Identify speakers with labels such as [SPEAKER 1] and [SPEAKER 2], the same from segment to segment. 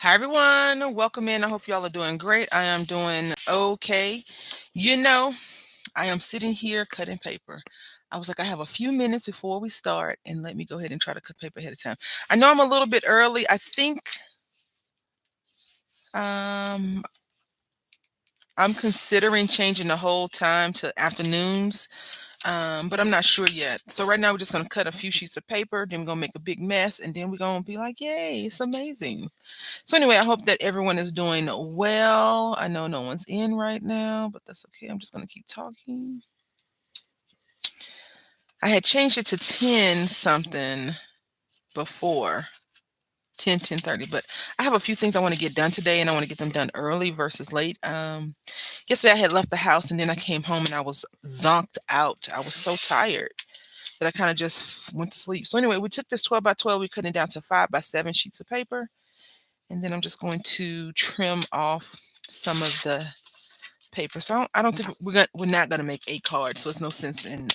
[SPEAKER 1] Hi, everyone. Welcome in. I hope y'all are doing great. I am doing okay. You know, I am sitting here cutting paper. I was like, I have a few minutes before we start, and let me go ahead and try to cut paper ahead of time. I know I'm a little bit early. I think um, I'm considering changing the whole time to afternoons, but I'm not sure yet. So right now, we're just going to cut a few sheets of paper. Then we're going to make a big mess, and then we're going to be like, yay, it's amazing. So anyway, I hope that everyone is doing well. I know no one's in right now, but that's okay. I'm just going to keep talking. I had changed it to 10 something before, 10:30, but I have a few things I want to get done today and I want to get them done early versus late. Yesterday I had left the house and then I came home and I was zonked out. I was so tired that I kind of just went to sleep. So anyway, we took this 12 by 12, we cut it down to 5 by 7 sheets of paper. And then I'm just going to trim off some of the paper. So I don't think we're not gonna make 8 cards. So it's no sense in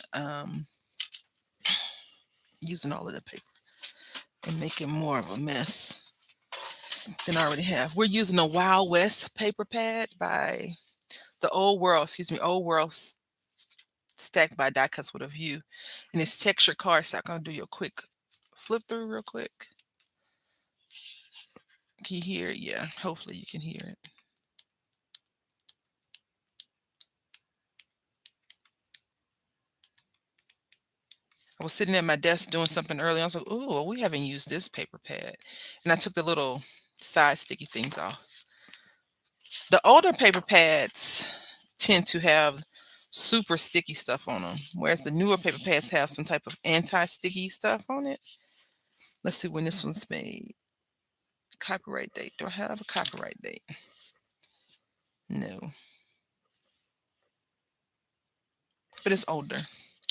[SPEAKER 1] using all of the paper and making more of a mess than I already have. We're using a Wild West paper pad by the Old World, Old World stacked by Die Cuts with a View, and it's textured cardstock. I'm gonna do you a quick flip through real quick. Can you hear it? Yeah, hopefully you can hear it. I was sitting at my desk doing something early. I was like, "Oh, well, we haven't used this paper pad," and I took the little side sticky things off. The older paper pads tend to have super sticky stuff on them, whereas the newer paper pads have some type of anti-sticky stuff on it. Let's see when this one's made. Copyright date. Do I have a copyright date? No, but it's older.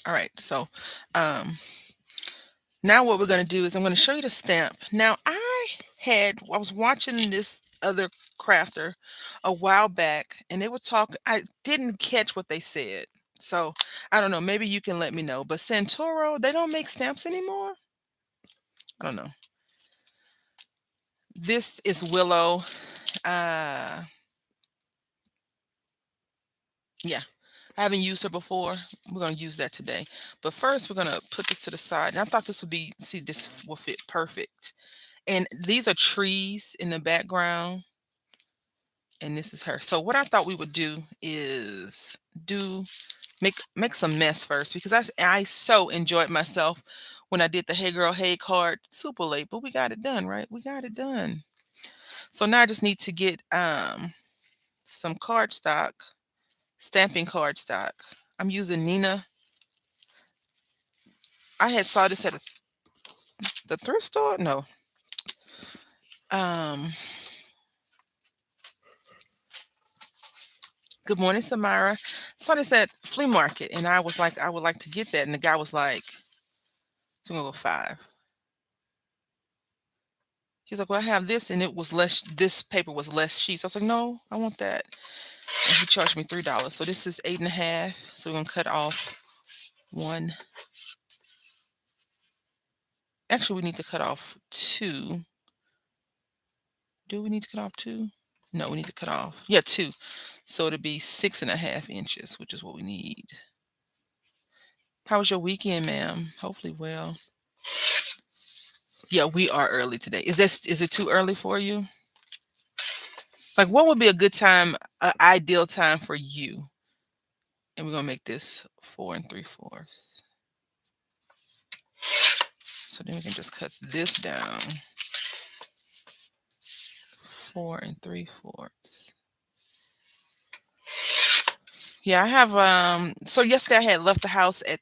[SPEAKER 1] All right, so um, now what we're going to do is I'm going to show you the stamp. Now I was watching this other crafter a while back and they were talking. I didn't catch what they said. So I don't know, maybe you can let me know. But Santoro, they don't make stamps anymore. I don't know. This is Willow. Uh yeah. I haven't used her before. We're gonna use that today. But first we're gonna put this to the side. And I thought this would be, see, this will fit perfect. And these are trees in the background, and this is her. So what I thought we would do is do make some mess first, because I so enjoyed myself when I did the Hey Girl Hey card. Super late, but we got it done, right? We got it done. So now I just need to get some cardstock, stamping cardstock. I'm using Nina. I had saw this at the thrift store. No. Um Good morning, Samara. Saw this at flea market and I was like, I would like to get that. And the guy was like, so I'm gonna go 5. He's like, well, I have this, and it was less. This paper was less sheets. I was like, no, I want that. And he charged me $3. So this is 8.5. So we're gonna cut off one. Actually, we need to cut off 2. Do we need to cut off 2? No, we need to cut off, yeah, 2. So it'll be 6.5 inches, which is what we need. How was your weekend, ma'am? Hopefully well. Yeah, we are early today. Is it too early for you? Like, what would be a good time, ideal time for you? And we're gonna make this 4 3/4. So then we can just cut this down 4 3/4. Yeah, I have so yesterday I had left the house at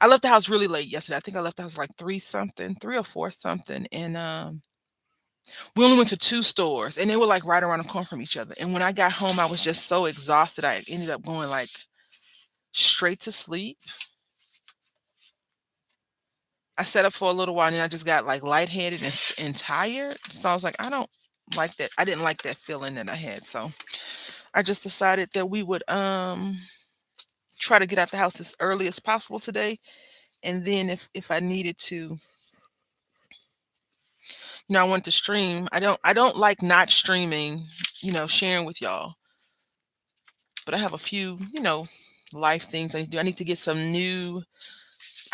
[SPEAKER 1] I left the house really late yesterday. I think I left the house like 3 something, 3 or 4 something. And we only went to 2 stores and they were like right around the corner from each other. And when I got home, I was just so exhausted. I ended up going like straight to sleep. I sat up for a little while and then I just got like lightheaded and tired. So I was like, I don't like that. I didn't like that feeling that I had. So I just decided that we would try to get out the house as early as possible today. And then if I needed to I want to stream. I don't like not streaming, sharing with y'all. But I have a few, life things I need to do. I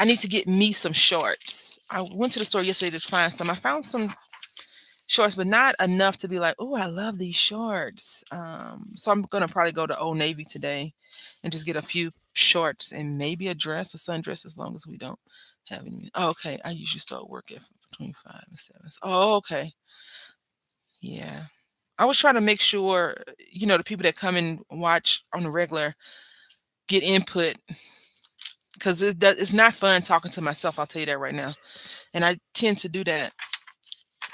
[SPEAKER 1] need to get me some shorts. I went to the store yesterday to find some. I found some shorts, but not enough to be like, oh, I love these shorts. So I'm gonna probably go to Old Navy today and just get a few shorts and maybe a dress, a sundress, as long as we don't have any. Oh, okay, I usually start work at between 5 and 7. Oh, okay, yeah. I was trying to make sure, the people that come and watch on the regular get input because it's not fun talking to myself. I'll tell you that right now, and I tend to do that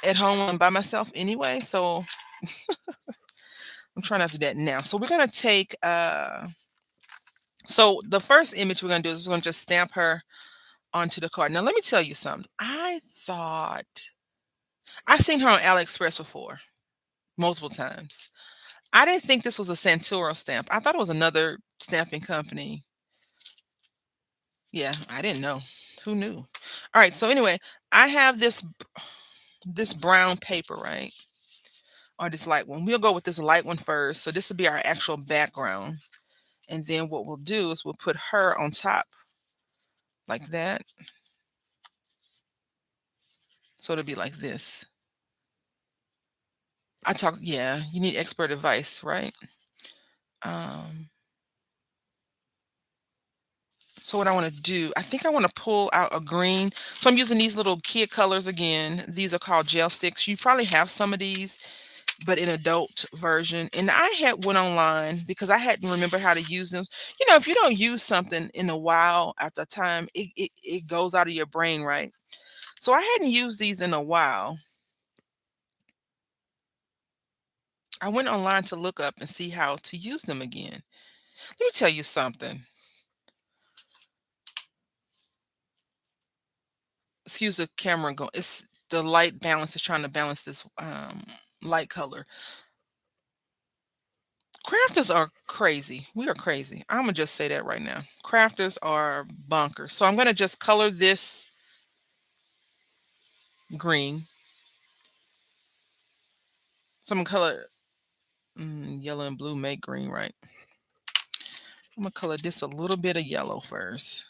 [SPEAKER 1] at home when I'm by myself anyway. So I'm trying not to do that now. So we're gonna take so the first image we're gonna do is we're gonna just stamp her onto the card. Now let me tell you something. I've seen her on AliExpress before, multiple times. I didn't think this was a Santoro stamp. I thought it was another stamping company. Yeah, I didn't know. Who knew? All right, so anyway, I have this brown paper, right? Or this light one. We'll go with this light one first. So this will be our actual background. And then what we'll do is we'll put her on top like that. So it'll be like this. Yeah, you need expert advice, right? Um, so what I want to do, I think I want to pull out a green. So I'm using these little kid colors again. These are called gel sticks. You probably have some of these, but in adult version. And I had went online because I hadn't remember how to use them. If you don't use something in a while at the time, it goes out of your brain, right? So I hadn't used these in a while. I went online to look up and see how to use them again. Let me tell you something. Excuse the camera go. It's the light balance is trying to balance this light color. Crafters are crazy. We are crazy. I'm gonna just say that right now. Crafters are bonkers. So I'm gonna just color this green. So I'm gonna color yellow and blue make green, right? I'm gonna color this a little bit of yellow first.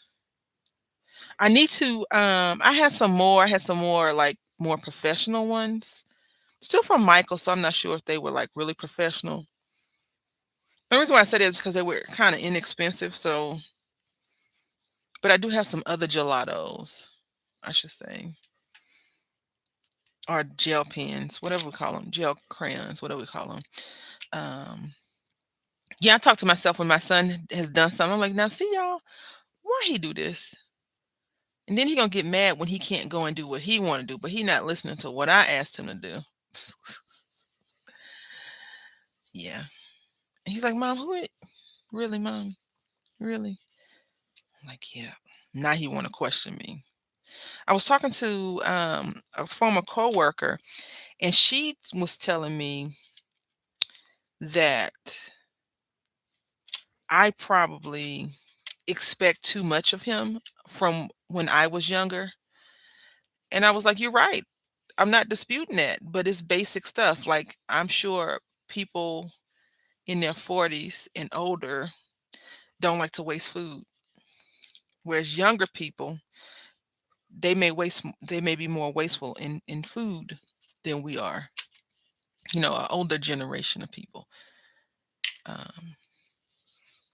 [SPEAKER 1] I need to I had some more like more professional ones. Still from Michael, so I'm not sure if they were like really professional. The reason why I said it is because they were kind of inexpensive. So, but I do have some other gelatos, I should say, or gel pens, whatever we call them, gel crayons, whatever we call them. Um, yeah, I talk to myself when my son has done something. I'm like, now see y'all, why he do this? And then he gonna get mad when he can't go and do what he want to do, but he not listening to what I asked him to do. Yeah, and he's like, Mom, really, Mom, really? I'm like, yeah. Now he want to question me. I was talking to a former coworker, and she was telling me that I probably expect too much of him from when I was younger. And I was like, you're right. I'm not disputing that, but it's basic stuff. Like, I'm sure people in their 40s and older don't like to waste food, whereas younger people, they may be more wasteful in food than we are. An older generation of people. Um,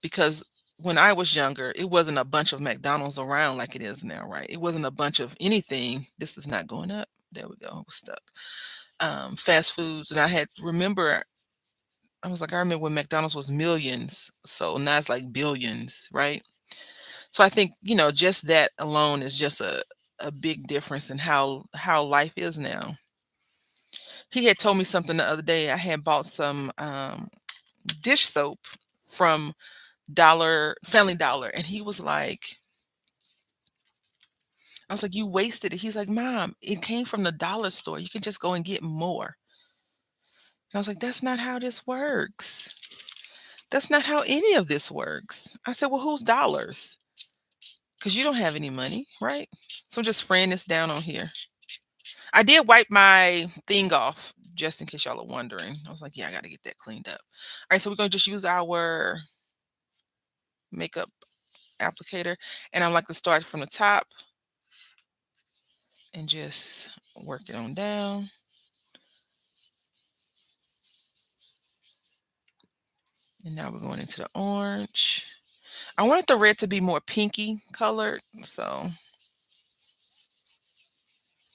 [SPEAKER 1] because when I was younger, it wasn't a bunch of McDonald's around like it is now, right? It wasn't a bunch of anything. This is not going up. There we go. We're stuck. Fast foods, and I was like, I remember when McDonald's was millions, so now it's like billions, right? So I think just that alone is just a big difference in how life is now. He had told me something the other day. I had bought some dish soap from Family Dollar, and he was like, I was like, you wasted it. He's like, Mom, it came from the dollar store. You can just go and get more. And I was like, that's not how this works. That's not how any of this works. I said, well, whose dollars? Because you don't have any money, right? So I'm just spraying this down on here. I did wipe my thing off just in case y'all are wondering. I was like, yeah, I got to get that cleaned up. All right, so we're going to just use our makeup applicator, and I like to start from the top and just work it on down. And now we're going into the orange. I wanted the red to be more pinky colored, so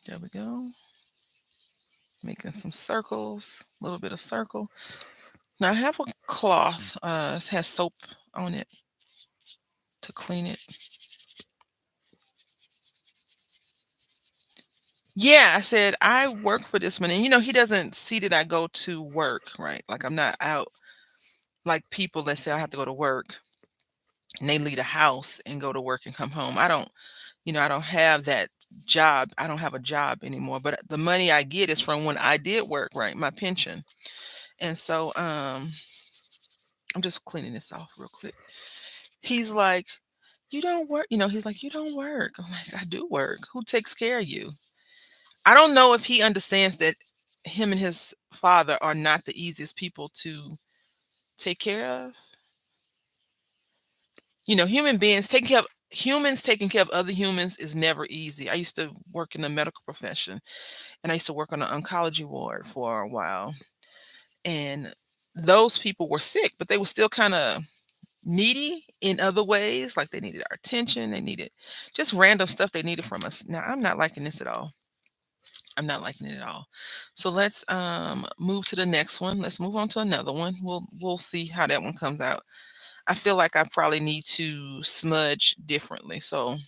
[SPEAKER 1] there we go. Making some circles, a little bit of circle. Now I have a cloth. It has soap on it to clean it. Yeah, I said I work for this man, and he doesn't see that I go to work, right? Like I'm not out like people that say I have to go to work and they leave the house and go to work and come home. I don't have that job. I don't have a job anymore, but the money I get is from when I did work, right? My pension. And so I'm just cleaning this off real quick. He's like, "You don't work." He's like, "You don't work." I'm like, "I do work. Who takes care of you?" I don't know if he understands that him and his father are not the easiest people to take care of. Human beings taking care of humans taking care of other humans is never easy. I used to work in the medical profession, and I used to work on an oncology ward for a while. And those people were sick, but they were still kind of needy in other ways. Like they needed our attention, they needed just random stuff they needed from us. Now I'm not liking this at all. I'm not liking it at all. So let's move to the next one. Let's move on to another one. We'll see how that one comes out. I feel like I probably need to smudge differently. So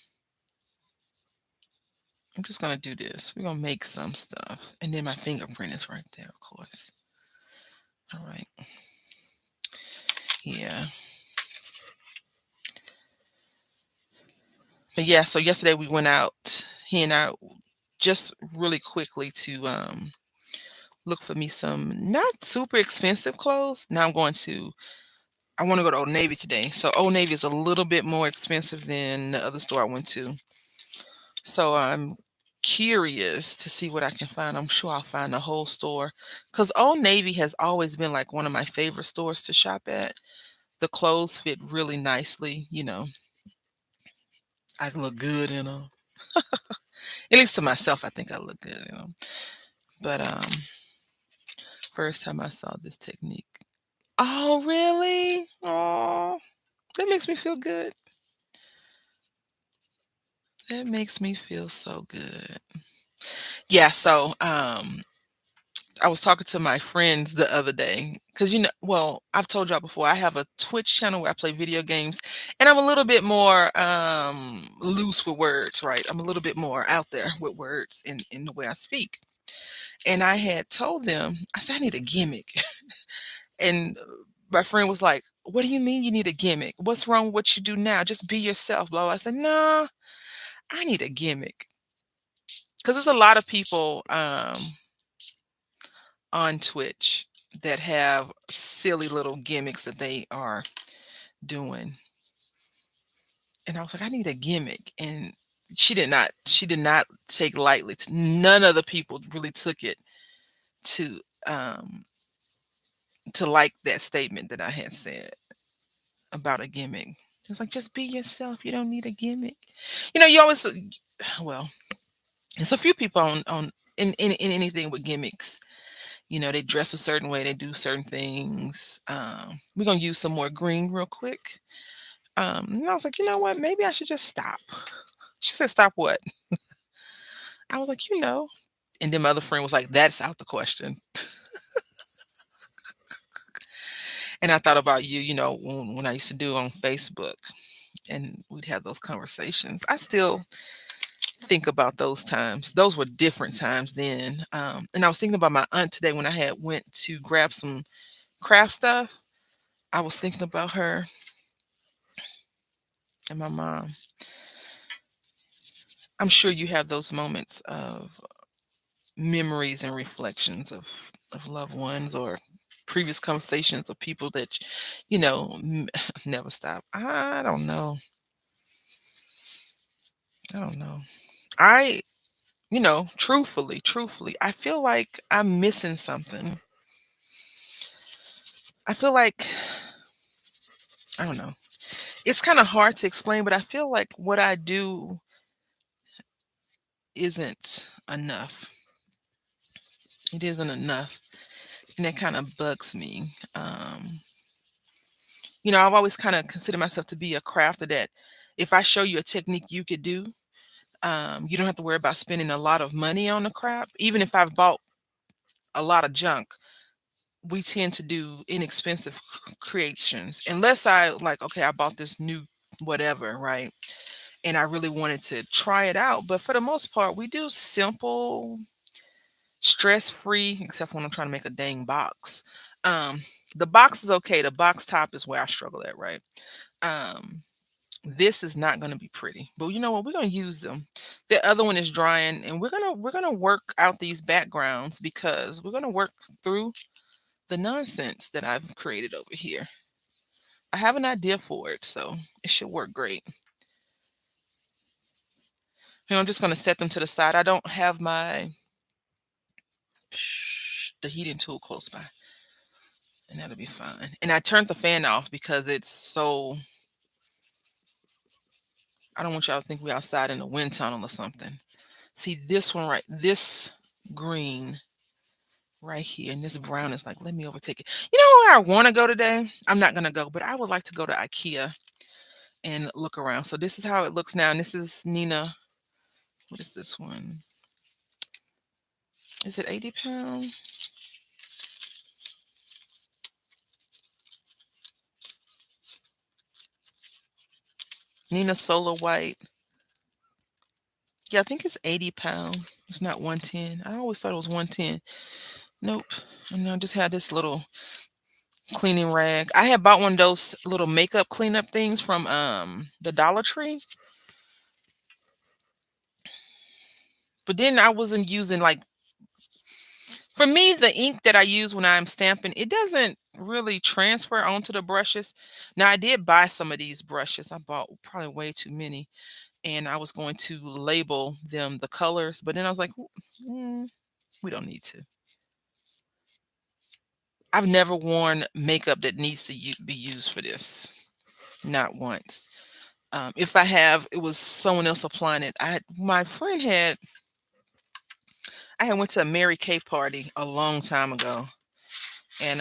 [SPEAKER 1] I'm just gonna do this. We're gonna make some stuff. And then my fingerprint is right there, of course. All right. Yeah. But yeah, so yesterday we went out, he and I, just really quickly to look for me some not super expensive clothes. Now I want to go to Old Navy today. So Old Navy is a little bit more expensive than the other store I went to. So I'm curious to see what I can find. I'm sure I'll find the whole store because Old Navy has always been like one of my favorite stores to shop at. The clothes fit really nicely. I look good in them. At least to myself, I think I look good in them. But first time I saw this technique. Oh, really? Oh, that makes me feel good. That makes me feel so good. Yeah, so I was talking to my friends the other day because well, I've told y'all before I have a Twitch channel where I play video games, and I'm a little bit more loose with words, right? I'm a little bit more out there with words in the way I speak. And I had told them, I said I need a gimmick. And my friend was like, "What do you mean you need a gimmick? What's wrong with what you do now? Just be yourself." Blah, blah. I said, "No, I need a gimmick." Because there's a lot of people on Twitch that have silly little gimmicks that they are doing. And I was like, I need a gimmick. And she did not take lightly. None of the people really took it to um to like that statement that I had said about a gimmick. It's like, just be yourself. You don't need a gimmick. You always, well, there's a few people on in anything with gimmicks. They dress a certain way, they do certain things. We're gonna use some more green real quick. And I was like, you know what? Maybe I should just stop. She said, stop what? I was like, you know. And then my other friend was like, that's out the question. And I thought about you, when I used to do on Facebook and we'd have those conversations. I still think about those times. Those were different times then. And I was thinking about my aunt today when I had went to grab some craft stuff. I was thinking about her and my mom. I'm sure you have those moments of memories and reflections of loved ones or previous conversations of people that never stop. I don't know. I don't know. I truthfully, I feel like I'm missing something. I feel like I don't know. It's kind of hard to explain, but I feel like what I do isn't enough. It isn't enough, and that kind of bugs me. I've always kind of considered myself to be a crafter that if I show you a technique you could do, you don't have to worry about spending a lot of money on the craft. Even if I've bought a lot of junk, we tend to do inexpensive creations, unless I like, okay, I bought this new whatever, right? And I really wanted to try it out. But for the most part, we do simple, stress free, except when I'm trying to make a dang box. Um, the box is okay. The box top is where I struggle at, right? Um, this is not going to be pretty, but you know what? We're going to use them. The other one is drying, and we're gonna work out these backgrounds because we're gonna work through the nonsense that I've created over here. I have an idea for it, so it should work great. I'm just going to set them to the side. I don't have the heating tool close by, and that'll be fine. And I turned the fan off because it's so. I don't want y'all to think we're outside in a wind tunnel or something. See this one right, this green right here, and this brown is like, let me overtake it. You know where I want to go today? I'm not gonna go, but I would like to go to IKEA and look around. So this is how it looks now, and this is Nina. What is this one? Is it 80 pound? Nina Solar White. Yeah, I think it's 80 pound. It's not 110. I always thought it was 110. Nope. And I just had this little cleaning rag. I had bought one of those little makeup cleanup things from the Dollar Tree. But then I wasn't using like, for me, the ink that I use when I'm stamping, it doesn't really transfer onto the brushes. Now I did buy some of these brushes. I bought probably way too many, and I was going to label them the colors, but then I was like, we don't need to. I've never worn makeup that needs to be used for this. Not once. If I have, it was someone else applying it. My friend had. I had went to a Mary Kay party a long time ago, and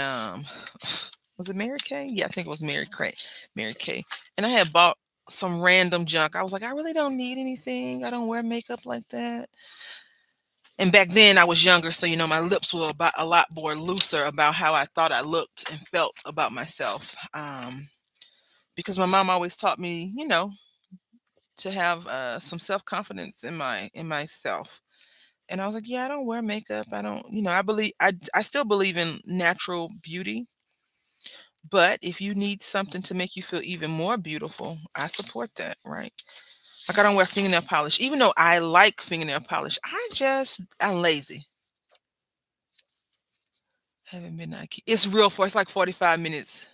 [SPEAKER 1] was it Mary Kay? Yeah, I think it was Mary Kay. Mary Kay, and I had bought some random junk. I was like, I really don't need anything. I don't wear makeup like that. And back then I was younger, so my lips were about a lot more looser about how I thought I looked and felt about myself. Because my mom always taught me, to have some self confidence in myself. And I was like, yeah, I don't wear makeup. I don't, I believe I still believe in natural beauty. But if you need something to make you feel even more beautiful, I support that, right? Like I don't wear fingernail polish, even though I like fingernail polish. I'm lazy. Haven't been to IKEA. It's real far. It's like 45 minutes.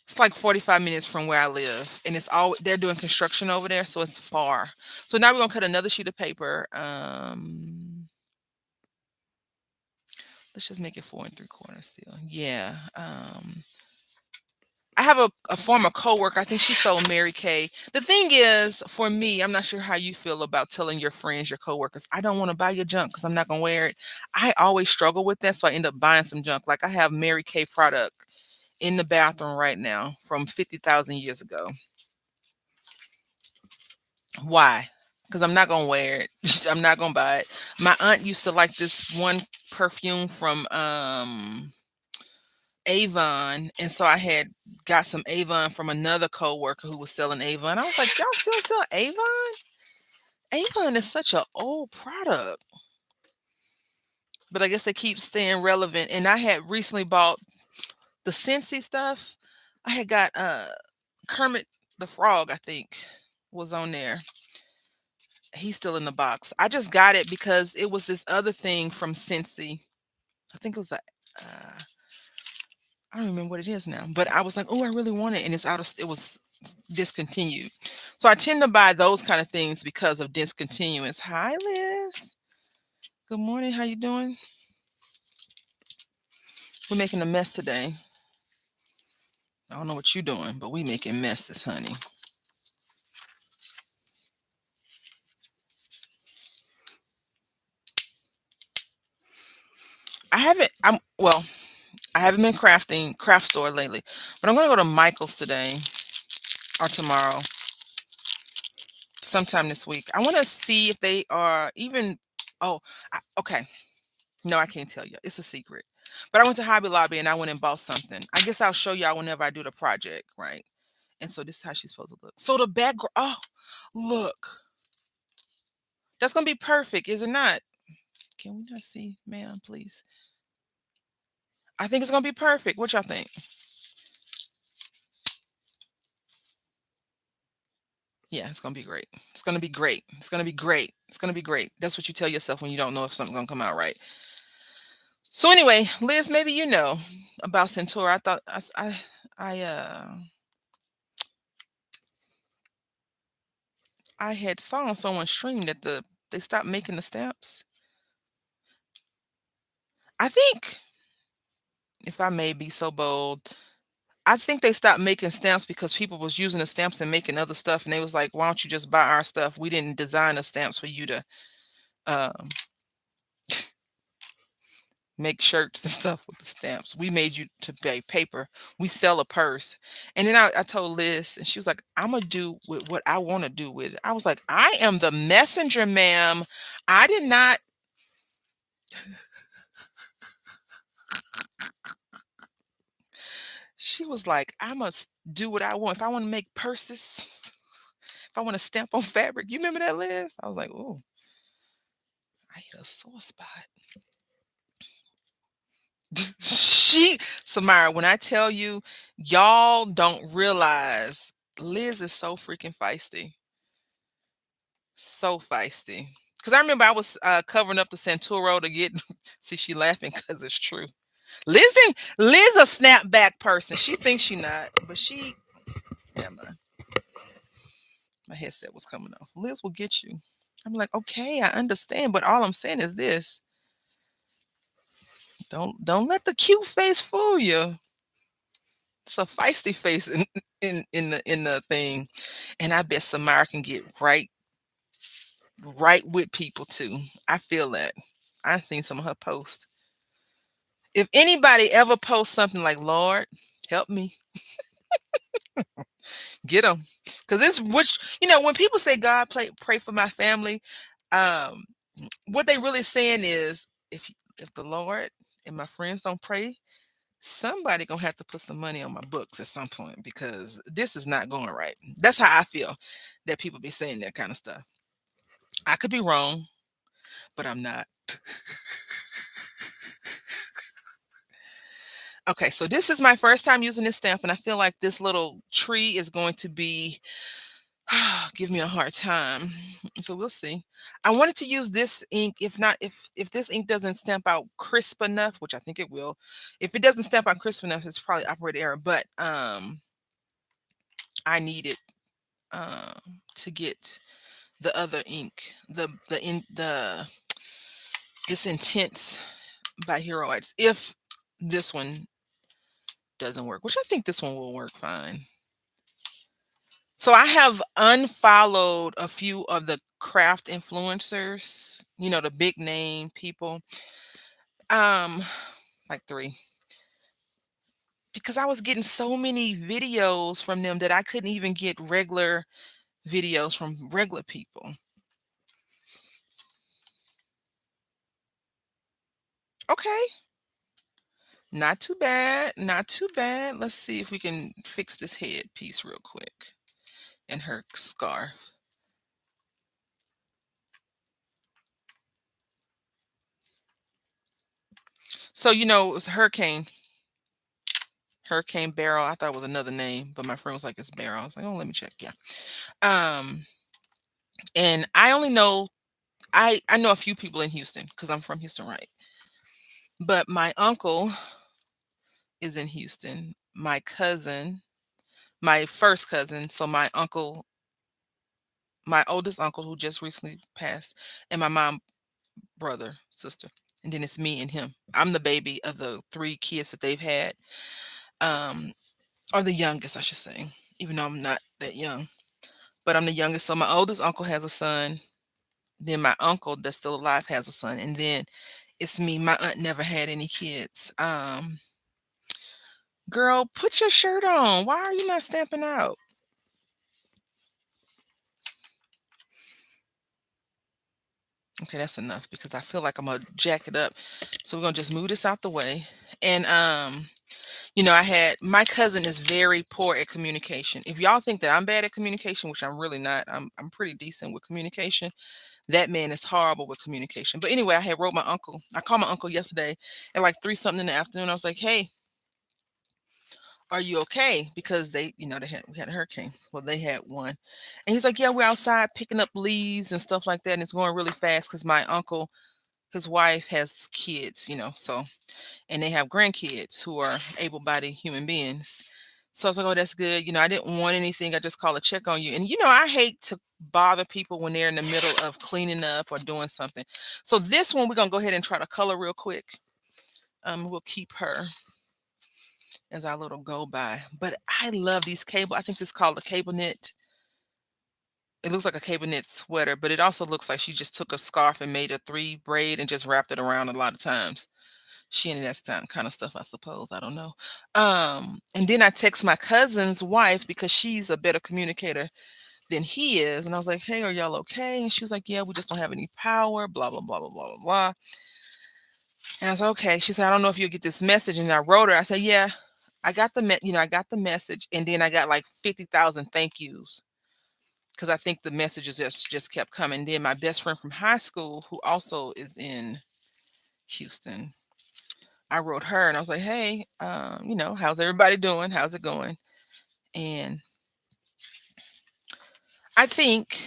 [SPEAKER 1] It's like 45 minutes from where I live. And it's all they're doing construction over there, so it's far. So now we're gonna cut another sheet of paper. Let's just make it 4 3/4 still. Yeah. I have a former coworker. I think she sold Mary Kay. The thing is, for me, I'm not sure how you feel about telling your friends, your coworkers, I don't want to buy your junk because I'm not gonna wear it. I always struggle with that, so I end up buying some junk. Like I have Mary Kay product in the bathroom right now from 50,000 years ago. Why? Because I'm not gonna wear it. I'm not gonna buy it. My aunt used to like this one perfume from Avon, and so I had got some Avon from another coworker who was selling Avon. I was like, y'all still sell Avon? Avon is such an old product, but I guess they keep staying relevant. And I had recently bought the Scentsy stuff. I had got Kermit the Frog, I think, was on there. He's still in the box. I just got it because it was this other thing from Scentsy. I think it was a I don't remember what it is now, but I was like, oh, I really want it, and it was discontinued. So I tend to buy those kind of things because of discontinuance. Hi, Liz. Good morning. How you doing? We're making a mess today. I don't know what you're doing, but we making messes, honey. I haven't. I'm well. I haven't been crafting craft store lately, but I'm gonna go to Michael's today or tomorrow, sometime this week. I want to see if they are even. Oh, okay. No, I can't tell you. It's a secret. But I went to Hobby Lobby and I went and bought something. I guess I'll show y'all whenever I do the project, right? And so this is how she's supposed to look. So the background. Oh, look. That's gonna be perfect, is it not? Can we not see, ma'am, please? I think it's gonna be perfect. What y'all think? Yeah, it's gonna be great. It's gonna be great. It's gonna be great. It's gonna be great. That's what you tell yourself when you don't know if something's gonna come out right. So anyway, Liz, maybe you know about Centaur. I thought I had saw on someone stream that they stopped making the stamps. I think, if I may be so bold, I think they stopped making stamps because people was using the stamps and making other stuff, and they was like, "Why don't you just buy our stuff? We didn't design the stamps for you to um, make shirts and stuff with the stamps. We made you to pay paper. We sell a purse." And then I told Liz, and she was like, "I'm gonna do with what I want to do with it." I was like, "I am the messenger, ma'am. I did not." She was like, "I must do what I want. If I want to make purses, if I want to stamp on fabric." You remember that, Liz? I was like, "Oh, I hit a sore spot." She, Samara, when I tell you, y'all don't realize Liz is so freaking feisty. So feisty. Because I remember I was covering up the Santuro to get, see, she laughing because it's true. Liz a snapback person. She thinks she not, but she, never mind. My headset was coming off. Liz will get you. I'm like, okay, I understand, but all I'm saying is this: don't let the cute face fool you. It's a feisty face in the thing, and I bet Samara can get right with people too. I feel that. I've seen some of her posts. If anybody ever posts something like, "Lord, help me, get them," because it's which when people say, "God, pray for my family," um, what they really saying is, if the Lord and my friends don't pray, somebody gonna have to put some money on my books at some point because this is not going right. That's how I feel that people be saying that kind of stuff. I could be wrong, but I'm not. Okay, so this is my first time using this stamp, and I feel like this little tree is going to be give me a hard time. So we'll see. I wanted to use this ink. If not, if this ink doesn't stamp out crisp enough, which I think it will, if it doesn't stamp out crisp enough, it's probably operator error. But I need it to get the other ink, the this intense by Hero Arts. If this one doesn't work, which I think this one will work fine. So I have unfollowed a few of the craft influencers, the big name people. Um, like 3. Because I was getting so many videos from them that I couldn't even get regular videos from regular people. Okay. Not too bad. Not too bad. Let's see if we can fix this headpiece real quick and her scarf. So, it was Hurricane Barrel. I thought it was another name, but my friend was like, "It's Barrel." I was like, "Oh, let me check." Yeah. Um, and I only know I know a few people in Houston because I'm from Houston, right? But my uncle is in Houston. My cousin, my first cousin, so my uncle, my oldest uncle who just recently passed, and my mom, brother, sister, and then it's me and him. I'm the baby of the 3 kids that they've had, um, or the youngest, I should say, even though I'm not that young, but I'm the youngest. So my oldest uncle has a son, then my uncle that's still alive has a son, and then it's me. My aunt never had any kids. Girl, put your shirt on. Why are you not stamping out? Okay, that's enough because I feel like I'm gonna jack it up. So we're gonna just move this out the way. And I had my cousin is very poor at communication. If y'all think that I'm bad at communication, which I'm really not, I'm pretty decent with communication. That man is horrible with communication. But anyway, I had wrote my uncle. I called my uncle yesterday at like 3 something in the afternoon. I was like, hey, are you okay? Because we had a hurricane. Well, they had one. And he's like, yeah, we're outside picking up leaves and stuff like that. And it's going really fast because my uncle, his wife has kids, so and they have grandkids who are able-bodied human beings. So I was like, oh, that's good. I didn't want anything. I just call a check on you. And I hate to bother people when they're in the middle of cleaning up or doing something. So this one we're gonna go ahead and try to color real quick. We'll keep her as our little go by. But I love these cable. I think this is called a cable knit. It looks like a cable knit sweater, but it also looks like she just took a scarf and made a 3 braid and just wrapped it around a lot of times. She and that kind of stuff, I suppose. I don't know. And then I text my cousin's wife because she's a better communicator than he is. And I was like, hey, are y'all okay? And she was like, yeah, we just don't have any power, blah, blah, blah, blah, blah, blah, blah. And I was like, okay. She said, I don't know if you'll get this message. And I wrote her. I said, yeah, I got I got the message. And then I got like 50,000 thank yous because I think the messages just kept coming. Then my best friend from high school, who also is in Houston, I wrote her and I was like, hey, how's everybody doing? How's it going? And I think,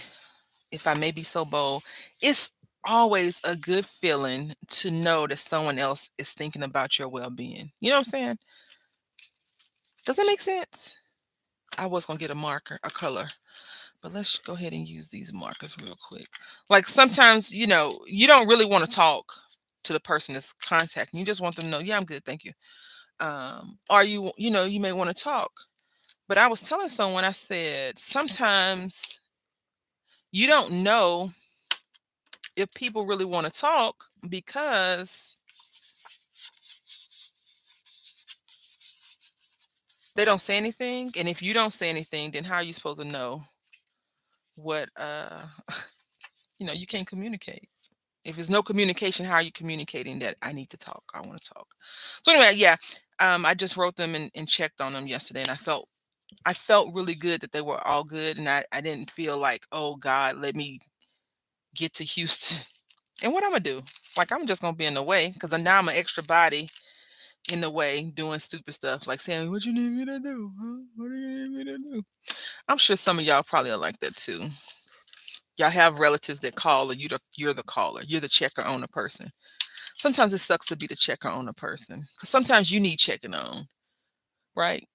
[SPEAKER 1] if I may be so bold, it's always a good feeling to know that someone else is thinking about your well being. You know what I'm saying? Does that make sense? I was going to get a marker, a color, but let's go ahead and use these markers real quick. Like sometimes, you don't really want to talk to the person that's contacting. You just want them to know, yeah, I'm good. Thank you. Or you may want to talk. But I was telling someone, I said, sometimes you don't know if people really want to talk because they don't say anything. And if you don't say anything, then how are you supposed to know what you can't communicate. If there's no communication, how are you communicating that I need to talk? I want to talk. So anyway, yeah. I just wrote them and checked on them yesterday and I felt really good that they were all good and I didn't feel like, oh God, let me get to Houston. And what I'm gonna do? Like I'm just gonna be in the way because now I'm an extra body in the way doing stupid stuff like saying, "What you need me to do? Huh? What do you need me to do?" I'm sure some of y'all probably are like that too. Y'all have relatives that call, or you're the caller. You're the checker on the person. Sometimes it sucks to be the checker on the person because sometimes you need checking on, right?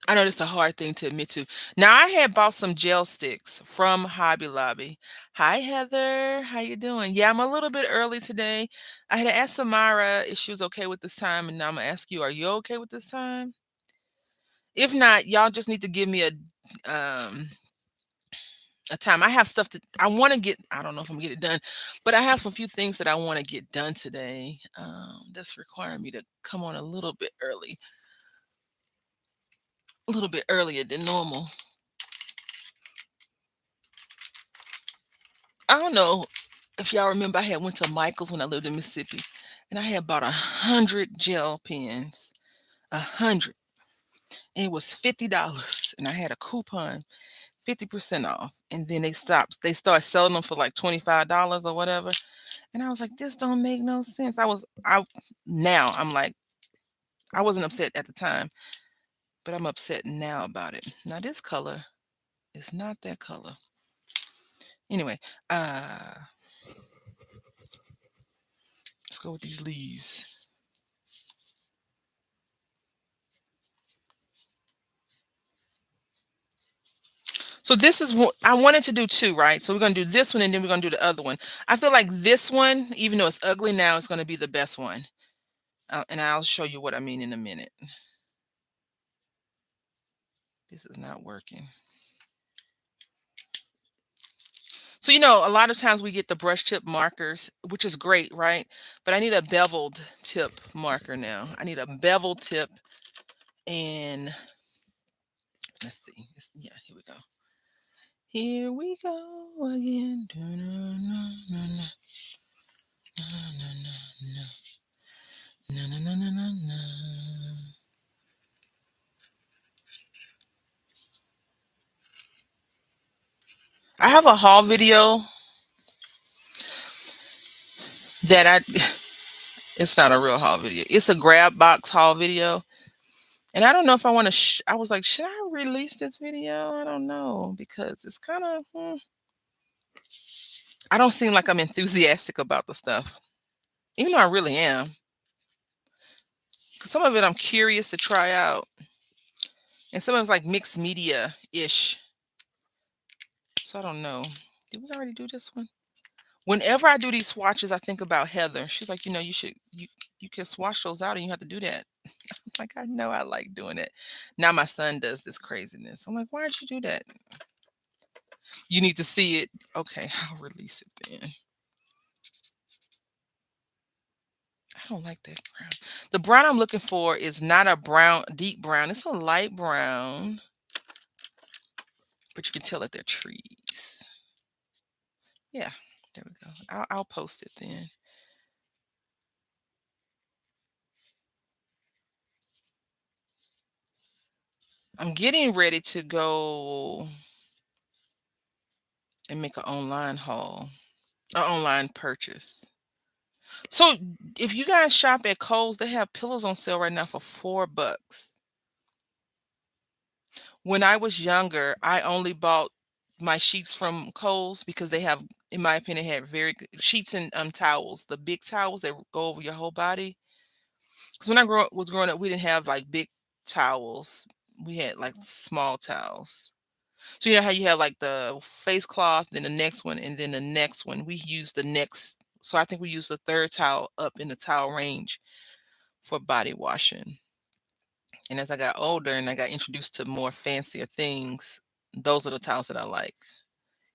[SPEAKER 1] I know it's a hard thing to admit to. Now I had bought some gel sticks from Hobby Lobby. Hi Heather, how you doing? Yeah, I'm a little bit early today. I had asked Samara if she was okay with this time, and now I'm gonna ask you, are you okay with this time? If not, y'all just need to give me um a time. I have stuff I want to get. I don't know if I'm gonna get it done, but I have some few things that I want to get done today. That's requiring me to come on a little bit earlier than normal. I don't know if y'all remember, I had went to Michael's when I lived in Mississippi, and I had bought 100 gel pens, 100, and it was $50, and I had a coupon, 50% off, and then they stopped. They started selling them for like $25 or whatever, and I was like, this don't make no sense. Now I'm like, I wasn't upset at the time, but I'm upset now about it. Now this color is not that color. Anyway, let's go with these leaves. So this is what I wanted to do too, right? So we're gonna do this one and then we're gonna do the other one. I feel like this one, even though it's ugly now, is gonna be the best one. And I'll show you what I mean in a minute. This is not working. So, a lot of times we get the brush tip markers, which is great, right? But I need a beveled tip marker now. I need a beveled tip. And let's see. Yeah, here we go. Here we go again. I have a haul video that it's not a real haul video. It's a grab box haul video. And I don't know if I want to, I was like, should I release this video? I don't know because it's kind of, I don't seem like I'm enthusiastic about the stuff, even though I really am. 'Cause some of it I'm curious to try out, and some of it's like mixed media ish. So I don't know. Did we already do this one? Whenever I do these swatches, I think about Heather. She's like, you can swatch those out, and you have to do that. Like I know I like doing it. Now my son does this craziness. I'm like, why'd you do that? You need to see it. Okay, I'll release it then. I don't like that brown. The brown I'm looking for is not a brown, deep brown. It's a light brown, but you can tell that they're trees. Yeah, there we go. I'll post it then. I'm getting ready to go and make an online haul, an online purchase. So if you guys shop at Kohl's, they have pillows on sale right now for $4. When I was younger, I only bought my sheets from Kohl's because they have, in my opinion, had very good sheets and towels, the big towels that go over your whole body. Because when was growing up, we didn't have like big towels. We had like small towels. So you know how you have like the face cloth, then the next one, and then the next one. We use the next. So I think we use the third towel up in the towel range for body washing. And as I got older and I got introduced to more fancier things, those are the towels that I like.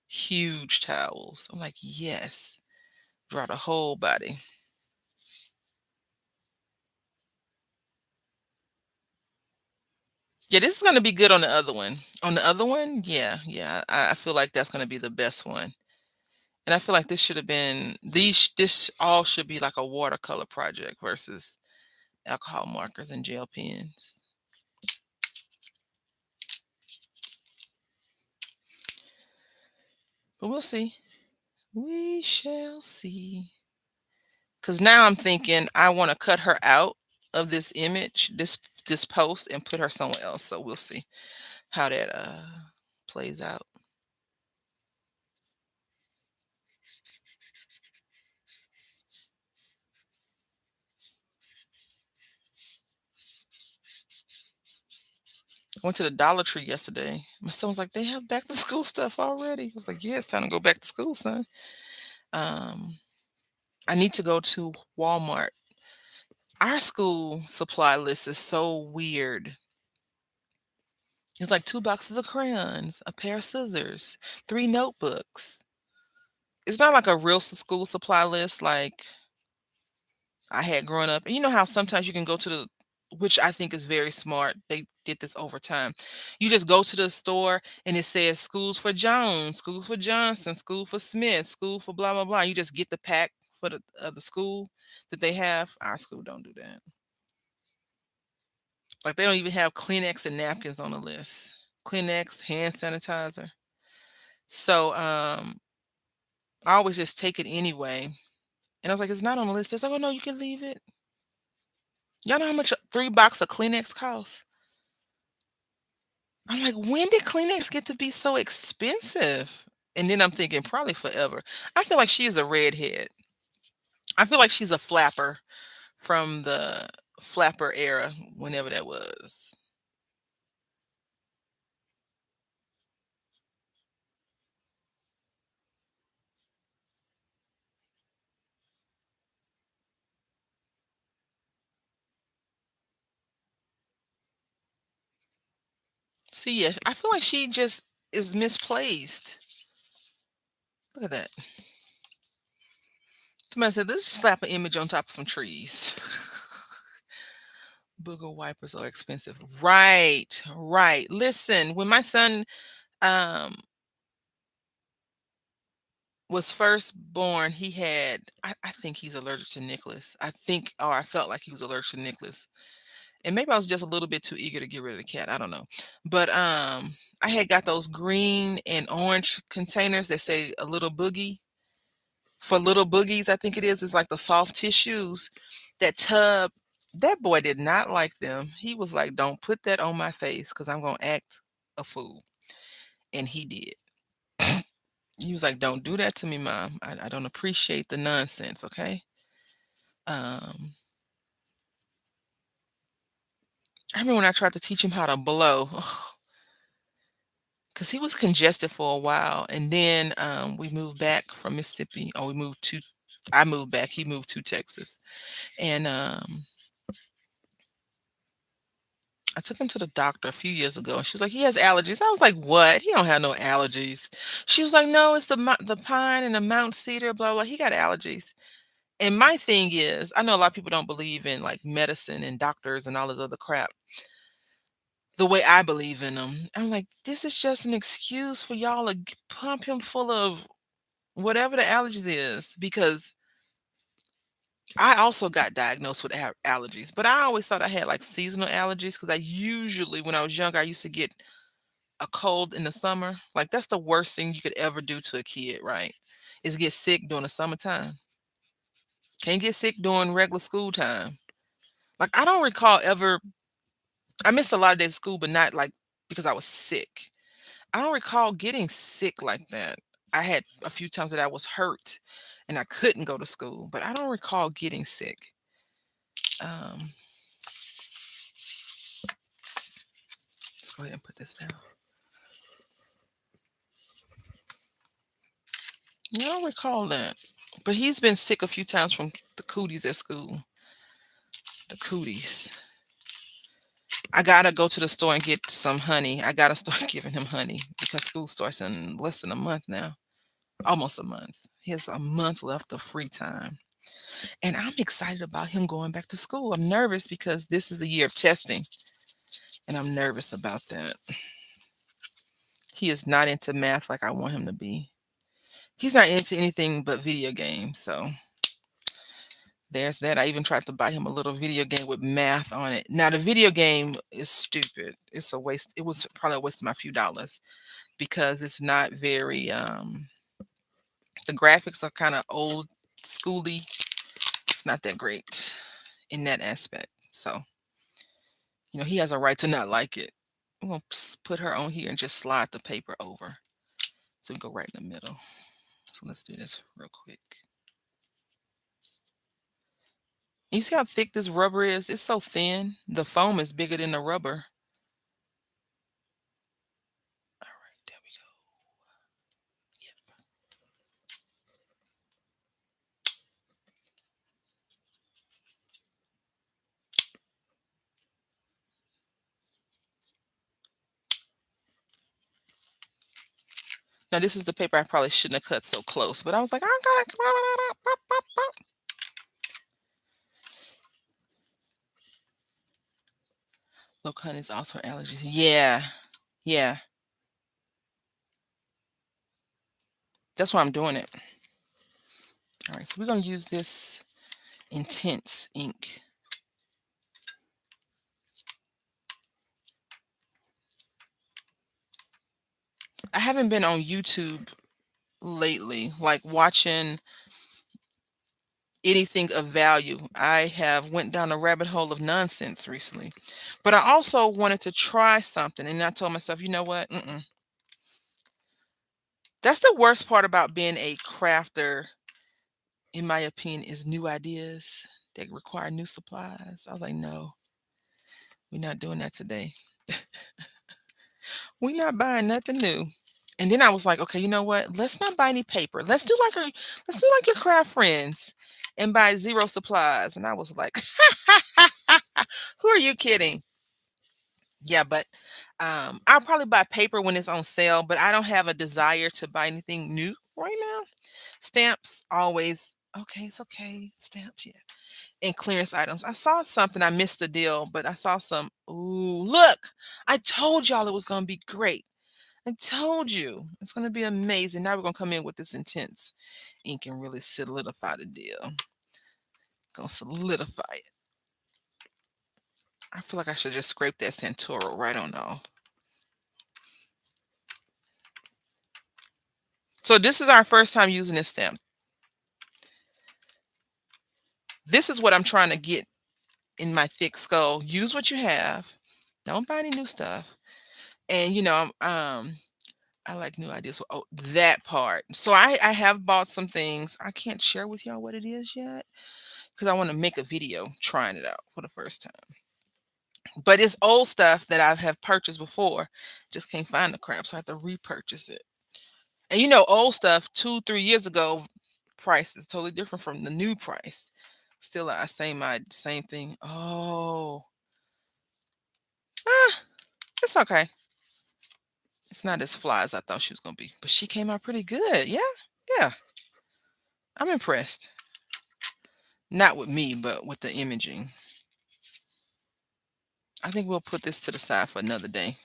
[SPEAKER 1] Huge towels. I'm like, yes, dry the whole body. Yeah, this is gonna be good on the other one. On the other one, yeah, yeah. I feel like that's gonna be the best one. And I feel like this should have been this all should be like a watercolor project versus alcohol markers and gel pens. But we'll see. We shall see. Cause now I'm thinking I want to cut her out of this image, this post, and put her somewhere else. So we'll see how that plays out. I went to the Dollar Tree yesterday. My son was like, "They have back to school stuff already." I was like, "Yeah, it's time to go back to school, son." Um, I need to go to Walmart. Our school supply list is so weird. It's like 2 boxes of crayons, a pair of scissors, 3 notebooks. It's not like a real school supply list like I had growing up. And you know how sometimes you can go to the, which I think is very smart. They did this over time. You just go to the store and it says schools for Jones, schools for Johnson, school for Smith, school for blah blah blah. You just get the pack for the school that they have. Our school don't do that. Like they don't even have Kleenex and napkins on the list. Kleenex, hand sanitizer. So I always just take it anyway. And I was like, it's not on the list. It's like, oh no, you can leave it. Y'all know how much 3 box of Kleenex costs? I'm like, when did Kleenex get to be so expensive? And then I'm thinking probably forever. I feel like she is a redhead. I feel like she's a flapper from the flapper era, whenever that was. See, yeah, I feel like she just is misplaced. Look at that. Somebody said, let's just slap an image on top of some trees. Booger wipers are expensive. Right, right. Listen, when my son um was first born, he had I think he's allergic to Nicholas. I think or I felt like he was allergic to Nicholas. And maybe I was just a little bit too eager to get rid of the cat. I don't know. But I had got those green and orange containers that say a little boogie for little boogies, I think it is. It's like the soft tissues. That tub, that boy did not like them. He was like, don't put that on my face because I'm gonna act a fool. And he did. He was like, don't do that to me, mom. I don't appreciate the nonsense, okay? Um, I remember when I tried to teach him how to blow, because he was congested for a while. And then we moved back from Mississippi. Or I moved back, he moved to Texas. And I took him to the doctor a few years ago, and she was like, "He has allergies." I was like, "What? He don't have no allergies." She was like, "No, it's the pine and the Mount Cedar, blah blah. He got allergies." And my thing is, I know a lot of people don't believe in like medicine and doctors and all this other crap the way I believe in them. I'm like, this is just an excuse for y'all to pump him full of whatever the allergies is, because I also got diagnosed with allergies, but I always thought I had like seasonal allergies because I usually, when I was younger, I used to get a cold in the summer. Like that's the worst thing you could ever do to a kid, right? Is get sick during the summertime. Can't get sick during regular school time. Like I don't recall ever. I missed a lot of days of school, but not like because I was sick. I don't recall getting sick like that. I had a few times that I was hurt and I couldn't go to school, but I don't recall getting sick. Um, let's go ahead and put this down. Yeah, I don't recall that. But he's been sick a few times from the cooties at school. The cooties. I gotta go to the store and get some honey. I gotta start giving him honey because school starts in less than a month now. Almost a month. He has a month left of free time. And I'm excited about him going back to school. I'm nervous because this is the year of testing. And I'm nervous about that. He is not into math like I want him to be. He's not into anything but video games. So there's that. I even tried to buy him a little video game with math on it. Now the video game is stupid. It's a waste. It was probably a waste of my few dollars because it's not very the graphics are kind of old schooly. It's not that great in that aspect. So, he has a right to not like it. I'm gonna put her on here and just slide the paper over. So we go right in the middle. So let's do this real quick. You see how thick this rubber is? It's so thin. The foam is bigger than the rubber. All right, there we go. Yep. Now this is the paper I probably shouldn't have cut so close, but I was like, I gotta. Look, honey's also allergies. Yeah, yeah. That's why I'm doing it. All right, so we're gonna use this intense ink. I haven't been on YouTube lately, like watching anything of value. I have went down a rabbit hole of nonsense recently, but I also wanted to try something, and I told myself, you know what? That's the worst part about being a crafter, in my opinion, is new ideas that require new supplies. I was like, no, we're not doing that today. We're not buying nothing new. And then I was like, okay, you know what? Let's not buy any paper. Let's do like your craft friends and buy zero supplies. And I was like, who are you kidding? Yeah, but I'll probably buy paper when it's on sale, but I don't have a desire to buy anything new right now. Stamps always okay. It's okay. Stamps, yeah. And clearance items. I saw something. I missed the deal, but I saw some. Ooh, look! I told y'all it was gonna be great. I told you it's gonna be amazing. Now we're gonna come in with this intense ink and really solidify the deal. Gonna solidify it. I feel like I should just scrape that Santoro right on off. So this is our first time using this stamp. This is what I'm trying to get in my thick skull. Use what you have. Don't buy any new stuff. And I like new ideas. So, oh, that part. So I have bought some things. I can't share with y'all what it is yet because I want to make a video trying it out for the first time. But it's old stuff that I have purchased before. Just can't find the crap, so I have to repurchase it. And old stuff 2, 3 years ago, price is totally different from the new price. Still, I say my same thing. Oh, ah, it's okay. It's not as fly as I thought she was gonna be, but she came out pretty good. Yeah, yeah. I'm impressed. Not with me, but with the imaging. I think we'll put this to the side for another day.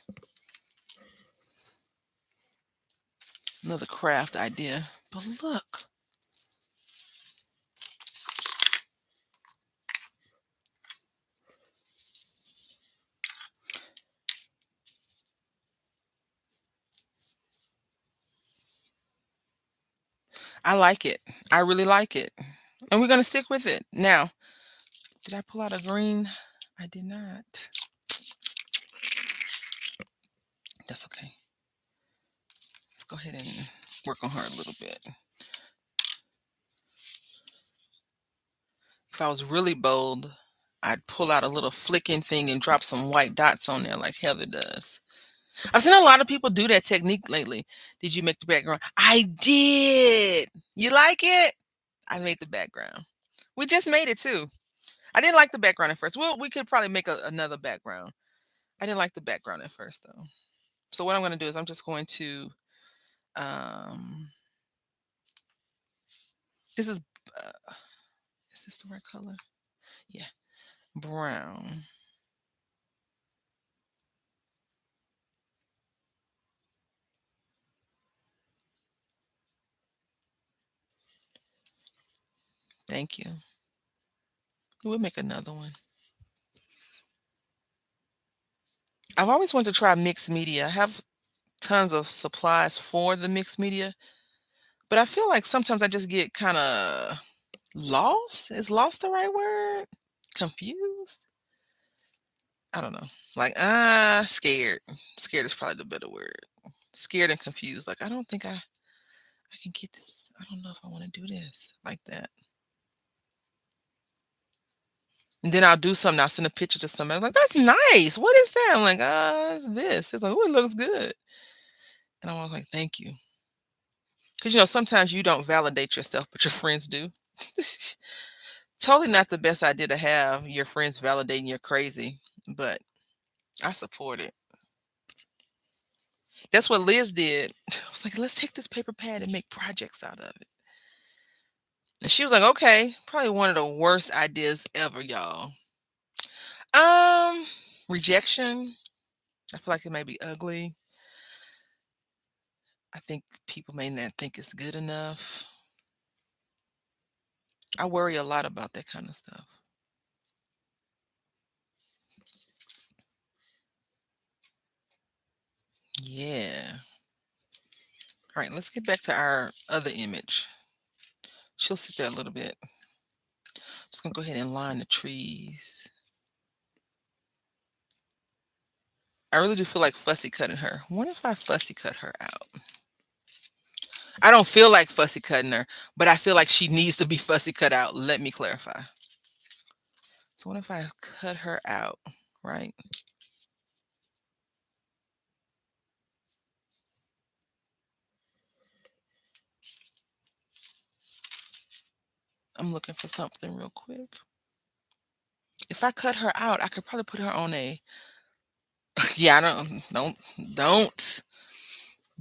[SPEAKER 1] Another craft idea. But look. I like it. I really like it. And we're gonna stick with it. Now, did I pull out a green? I did not. That's okay. Let's go ahead and work on her a little bit. If I was really bold, I'd pull out a little flicking thing and drop some white dots on there like Heather does. I've seen a lot of people do that technique lately. Did you make the background? I did. You like it? I made the background. We just made it too. I didn't like the background at first. Well, we could probably make another background. I didn't like the background at first though. So what I'm going to do is I'm just going to um this uh, is this the right color? Yeah, brown. Thank you. We'll make another one. I've always wanted to try mixed media. I have tons of supplies for the mixed media, but I feel like sometimes I just get kind of lost. Is lost the right word? Confused? I don't know. Like, scared. Scared is probably the better word. Scared and confused. Like, I don't think I can get this. I don't know if I want to do this like that. And then I'll do something. I'll send a picture to somebody. I'm like, that's nice. What is that? I'm like, it's this. It's like, oh, it looks good. And I'm like, thank you. Because, sometimes you don't validate yourself, but your friends do. Totally not the best idea to have your friends validating you're crazy, but I support it. That's what Liz did. I was like, let's take this paper pad and make projects out of it. And she was like, okay, probably one of the worst ideas ever, y'all. Um, Rejection. I feel like it may be ugly. I think people may not think it's good enough. I worry a lot about that kind of stuff. Yeah. All right, let's get back to our other image. She'll sit there a little bit. Just gonna go ahead and line the trees. I really do feel like fussy cutting her. What if I fussy cut her out? I don't feel like fussy cutting her, but I feel like she needs to be fussy cut out. Let me clarify. So what if I cut her out, right? I'm looking for something real quick. If I cut her out, I could probably put her on a Yeah, I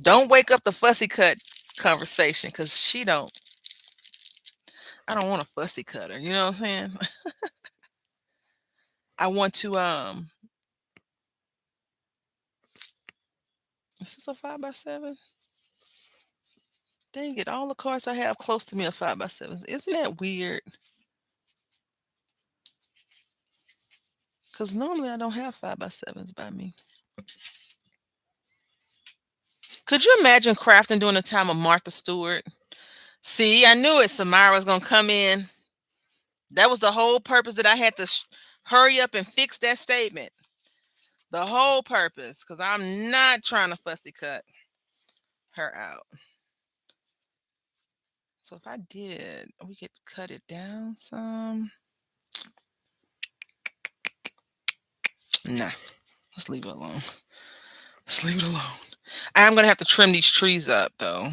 [SPEAKER 1] don't wake up the fussy cut conversation because I don't want a fussy cutter. You know what I'm saying? I want to is this a 5x7? Dang it, all the cards I have close to me are 5x7s. Isn't that weird? Because normally I don't have 5x7s by me. Could you imagine crafting during the time of Martha Stewart? See, I knew it. Samara was gonna come in. That was the whole purpose that I had to hurry up and fix that statement. The whole purpose, because I'm not trying to fussy cut her out. So if I did, we could cut it down some. Nah, let's leave it alone. Let's leave it alone. I'm gonna have to trim these trees up though.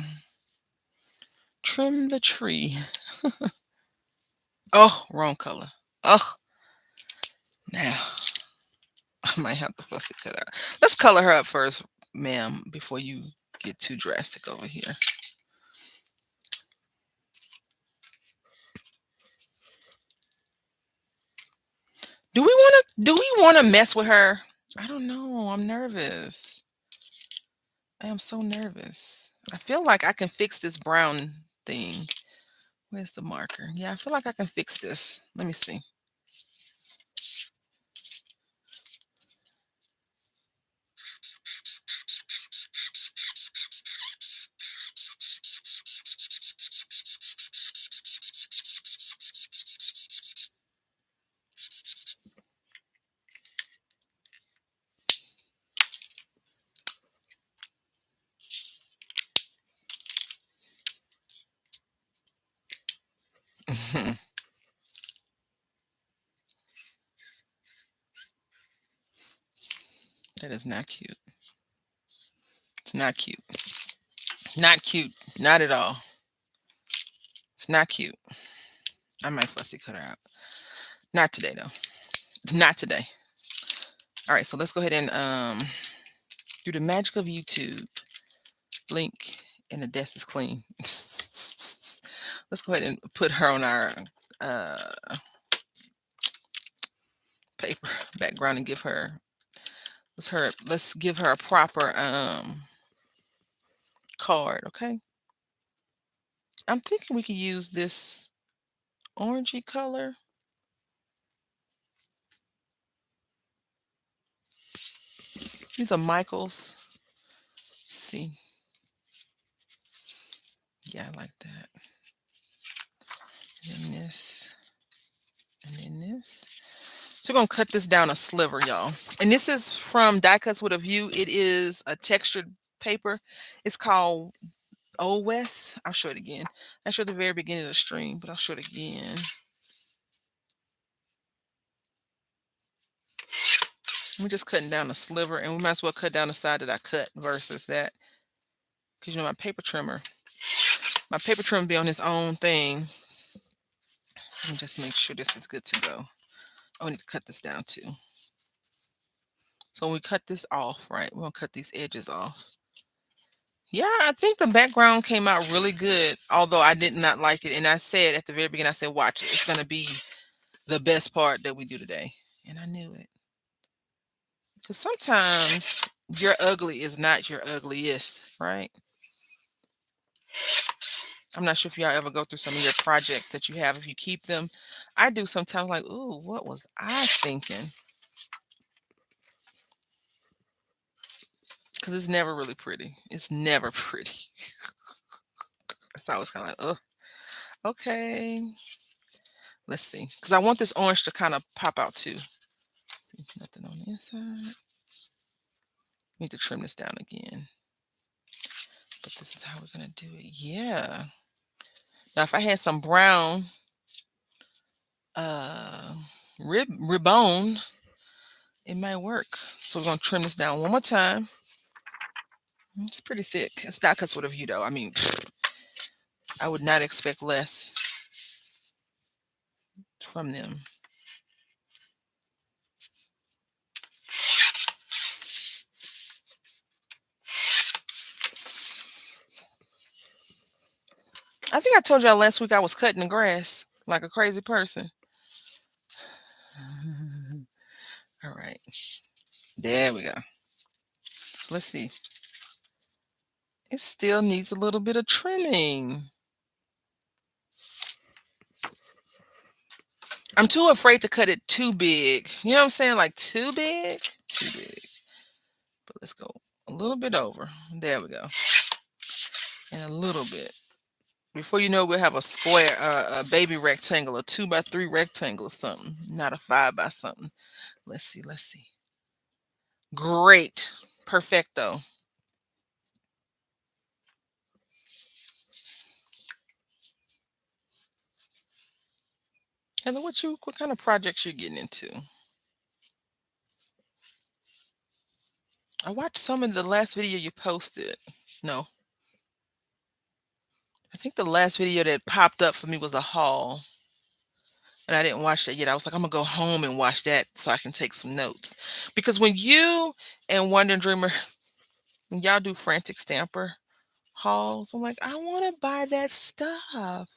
[SPEAKER 1] Trim the tree. Oh, wrong color. Oh, now I might have to fussy cut out. Let's color her up first, ma'am, before you get too drastic over here. Do we want to mess with her? I don't know. I'm nervous. I am so nervous. I feel like I can fix this brown thing. Where's the marker? Yeah, I feel like I can fix this. Let me see. That is not cute. It's not cute. Not cute. Not at all. It's not cute. I might fussy cut her out. Not today though. Not today. All right, so let's go ahead and do the magic of YouTube. Link and the desk is clean. Let's go ahead and put her on our uh, paper background and give her let's give her a proper card, okay? I'm thinking we could use this orangey color. These are Michaels. Let's see. Yeah, I like that. And then this. And then this. So we're gonna cut this down a sliver, y'all. And this is from Die Cuts with a View. It is a textured paper. It's called Old West. I'll show it again. I showed the very beginning of the stream, but I'll show it again. We're just cutting down a sliver, and we might as well cut down the side that I cut versus that. Because you know my paper trimmer be on its own thing. Let me just make sure this is good to go. Oh, I need to cut this down too. So when we cut this off, right? We're gonna cut these edges off. Yeah, I think the background came out really good, although I did not like it. And I said at the very beginning, I said, watch it. It's gonna be the best part that we do today. And I knew it. Because sometimes your ugly is not your ugliest, right? I'm not sure if y'all ever go through some of your projects that you have. If you keep them, I do sometimes like, ooh, what was I thinking? Because it's never really pretty. It's never pretty. It's always kind of like, oh, okay. Let's see. Because I want this orange to kind of pop out too. See, nothing on the inside. Need to trim this down again. But this is how we're going to do it. Yeah. Now, if I had some brown ribbon, it might work. So we're going to trim this down one more time. It's pretty thick. It's not cuts with a view though. I mean, I would not expect less from them. I think I told y'all last week I was cutting the grass like a crazy person. All right. There we go. So let's see. It still needs a little bit of trimming. I'm too afraid to cut it too big. You know what I'm saying? Like too big? Too big. But let's go a little bit over. There we go. And a little bit. Before you know, we'll have a square, a baby rectangle, a 2 by 3 rectangle or something, not a 5 by something. Let's see. Let's see. Great. Perfecto. Heather, what kind of projects you getting into? I watched some of the last video you posted. No, I think the last video that popped up for me was a haul, and I didn't watch that yet. I was like, I'm gonna go home and watch that so I can take some notes. Because when you and Wonder Dreamer, when y'all do Frantic Stamper hauls, I'm like, I want to buy that stuff,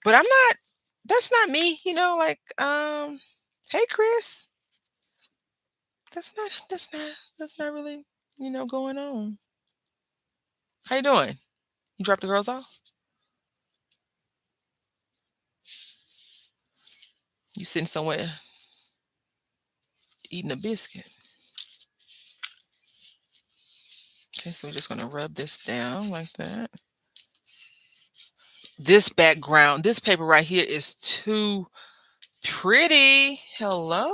[SPEAKER 1] but I'm not. That's not me, like, hey Chris, that's not really, going on. How you doing? You dropped the girls off? You sitting somewhere eating a biscuit. Okay, so we're just gonna rub this down like that. This background, this paper right here is too pretty. Hello?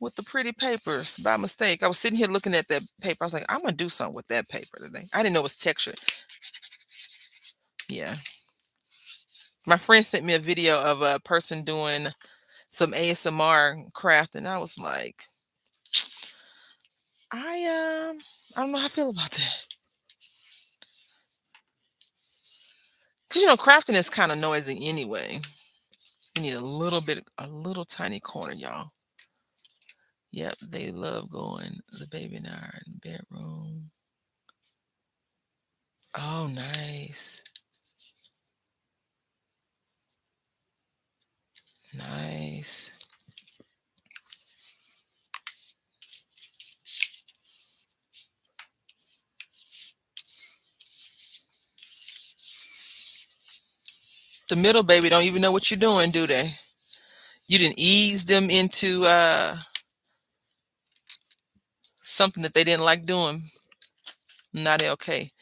[SPEAKER 1] With the pretty papers by mistake. I was sitting here looking at that paper. I was like, I'm gonna do something with that paper today. I didn't know it was textured. Yeah. My friend sent me a video of a person doing some ASMR craft, and I was like, I don't know how I feel about that. Because crafting is kind of noisy anyway. We need a little tiny corner, y'all. Yep, they love going the baby in our bedroom. Oh, nice. Nice. The middle baby don't even know what you're doing, do they? You didn't ease them into something that they didn't like doing. Now they okay.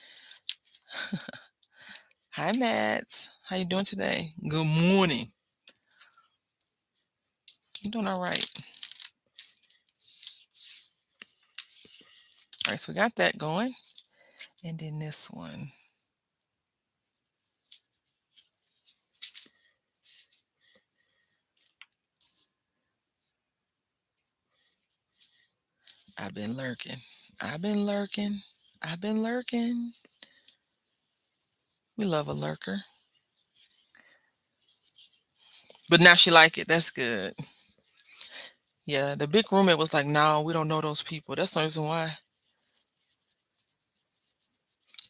[SPEAKER 1] Hi, Matt. How you doing today? Good morning. You doing all right? All right, so we got that going. And then this one. I've been lurking. I've been lurking. I've been lurking. We love a lurker. But now she like it. That's good. Yeah, the big roommate was like, no, we don't know those people. That's the reason why.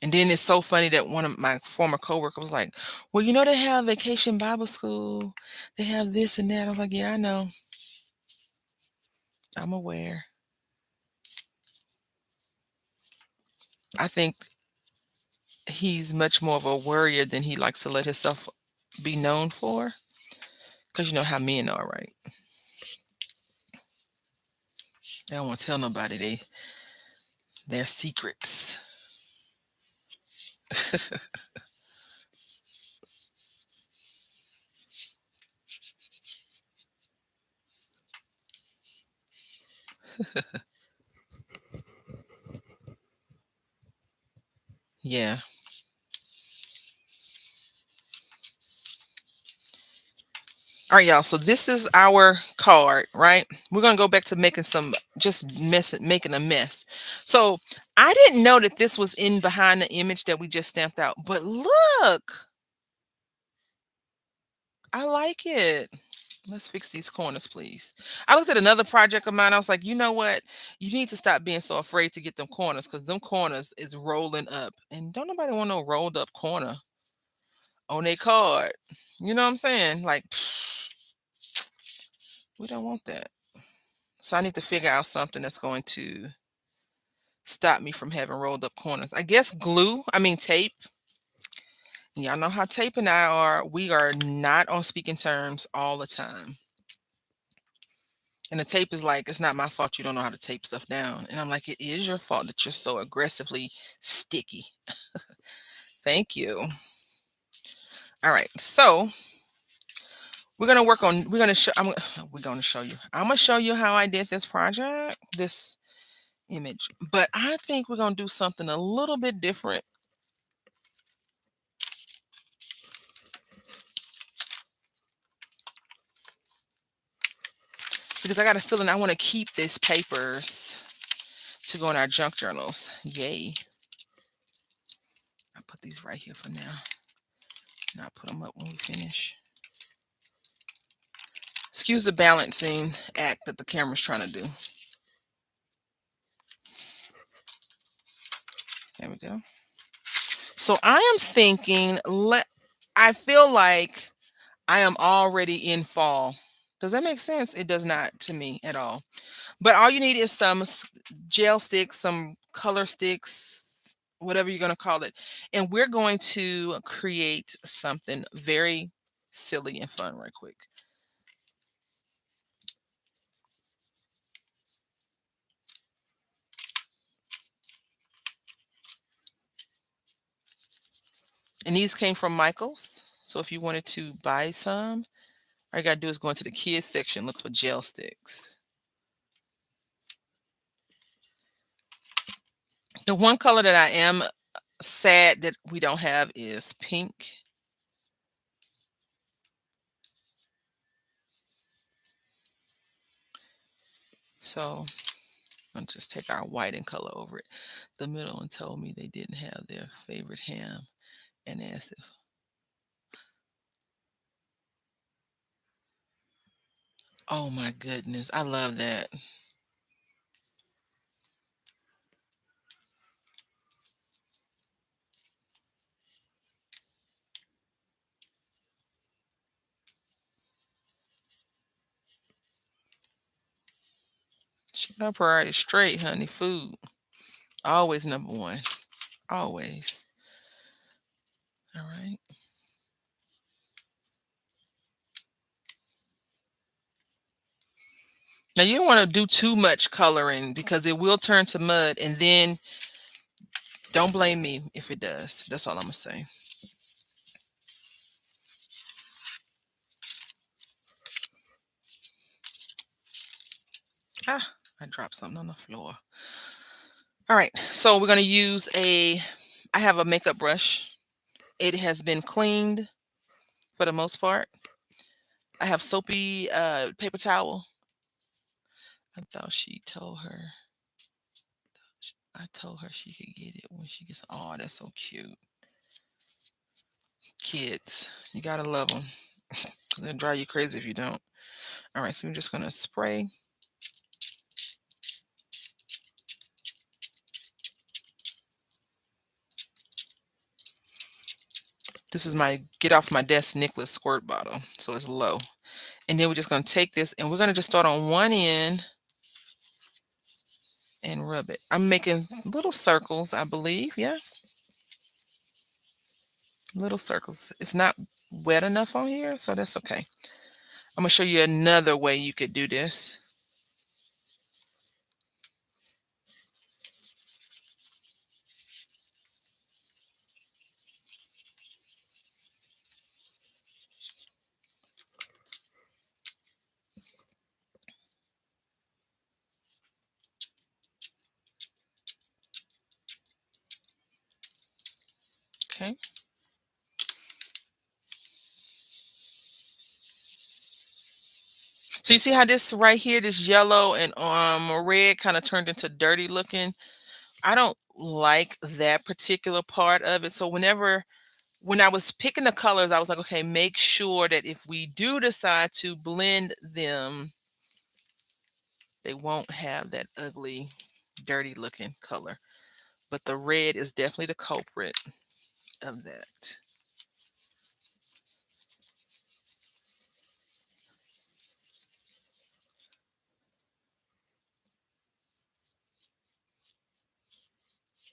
[SPEAKER 1] And then it's so funny that one of my former coworkers was like, well, they have Vacation Bible School. They have this and that. I was like, yeah, I know. I'm aware. I think he's much more of a worrier than he likes to let himself be known for. Because you know how men are, right? They don't want to tell nobody their secrets. Yeah. All right, y'all. So this is our card, right? We're gonna go back to making making a mess. So I didn't know that this was in behind the image that we just stamped out, but look, I like it. Let's fix these corners, please. I looked at another project of mine. I was like, you know what? You need to stop being so afraid to get them corners because them corners is rolling up. And don't nobody want no rolled up corner on their card. You know what I'm saying? Like, we don't want that. So I need to figure out something that's going to stop me from having rolled up corners. I guess tape. Y'all know how tape and I are. We are not on speaking terms all the time. And the tape is like, it's not my fault you don't know how to tape stuff down. And I'm like, it is your fault that you're so aggressively sticky. Thank you. All right. So we're gonna work on we're gonna show you. I'm gonna show you how I did this project, this image. But I think we're gonna do something a little bit different. Because I got a feeling I want to keep these papers to go in our junk journals. Yay. I'll put these right here for now. And I'll put them up when we finish. Excuse the balancing act that the camera's trying to do. There we go. So I am thinking, I feel like I am already in fall. Does that make sense? It does not to me at all. But all you need is some gel sticks, some color sticks, whatever you're going to call it. And we're going to create something very silly and fun right quick. And these came from Michael's. So if you wanted to buy some, all you got to do is go into the kids section, look for gel sticks. The one color that I am sad that we don't have is pink. So I'll just take our white and color over it. The middle one told me they didn't have their favorite ham and asked if. Oh my goodness, I love that. She got her priority straight, honey. Food. Always number one. Always. All right. Now you don't want to do too much coloring because it will turn to mud, and then don't blame me if it does. That's all I'm gonna say. Ah, I dropped something on the floor. All right, so we're gonna use I have a makeup brush. It has been cleaned for the most part. I have soapy paper towel. I thought she told her. I told her she could get it when she gets. Oh, that's so cute. Kids, you gotta love them. They'll drive you crazy if you don't. All right, so we're just gonna spray. This is my get off my desk Nicholas squirt bottle, so it's low. And then we're just gonna take this and we're gonna just start on one end and rub it. I'm making little circles, I believe. Yeah, little circles. It's not wet enough on here, so that's okay. I'm gonna show you another way you could do this. Okay. So you see how this right here, this yellow and red kind of turned into dirty looking. I don't like that particular part of it. So whenever when I was picking the colors, I was like, okay, make sure that if we do decide to blend them, they won't have that ugly, dirty looking color. But the red is definitely the culprit of that.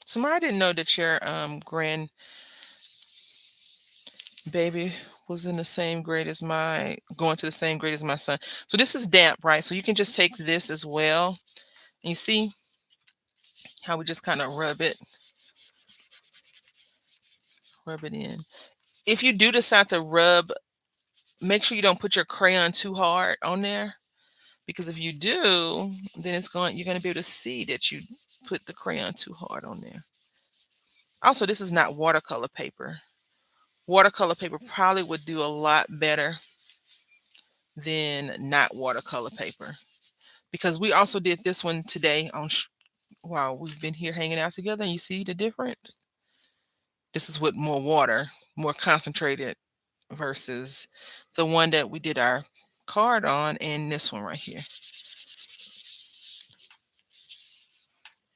[SPEAKER 1] Samara, I didn't know that your grandbaby was in the same grade as going to the same grade as my son. So this is damp, right? So you can just take this as well. And you see how we just kind of rub it in. If you do decide to rub, make sure you don't put your crayon too hard on there, because if you do, then you're going to be able to see that you put the crayon too hard on there. Also, this is not watercolor paper. Watercolor paper probably would do a lot better than not watercolor paper, because we also did this one today while we've been here hanging out together, and you see the difference. This is with more water, more concentrated, versus the one that we did our card on, and this one right here.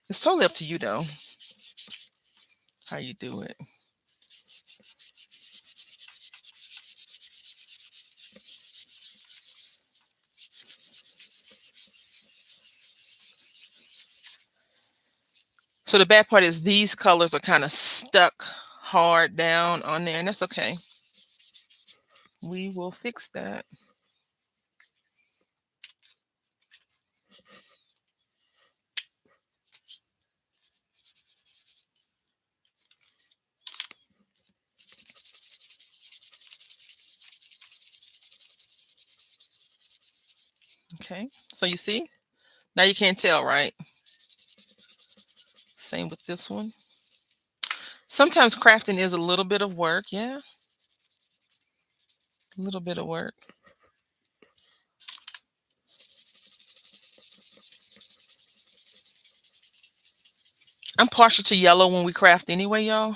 [SPEAKER 1] It's totally up to you though, how you do it. So the bad part is these colors are kind of stuck hard down on there, and that's okay. We will fix that. Okay, so you see, now you can't tell, right? Same with this one. Sometimes crafting is a little bit of work, yeah, a little bit of work. I'm partial to yellow when we craft anyway, y'all.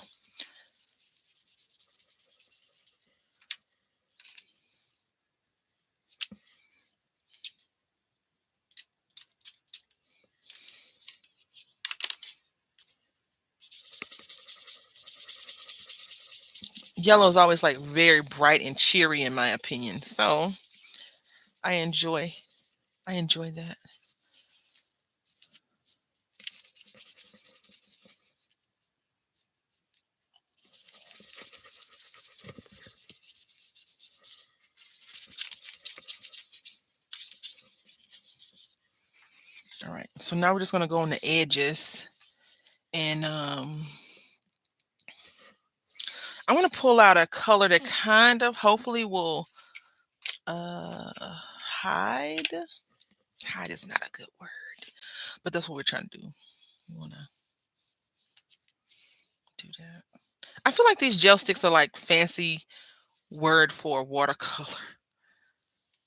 [SPEAKER 1] Yellow is always like very bright and cheery in my opinion. So I enjoy that. All right. So now we're just gonna go on the edges, and I want to pull out a color that kind of hopefully will hide. Hide is not a good word, but that's what we're trying to do. We want to do that. I feel like these gel sticks are like fancy word for watercolor.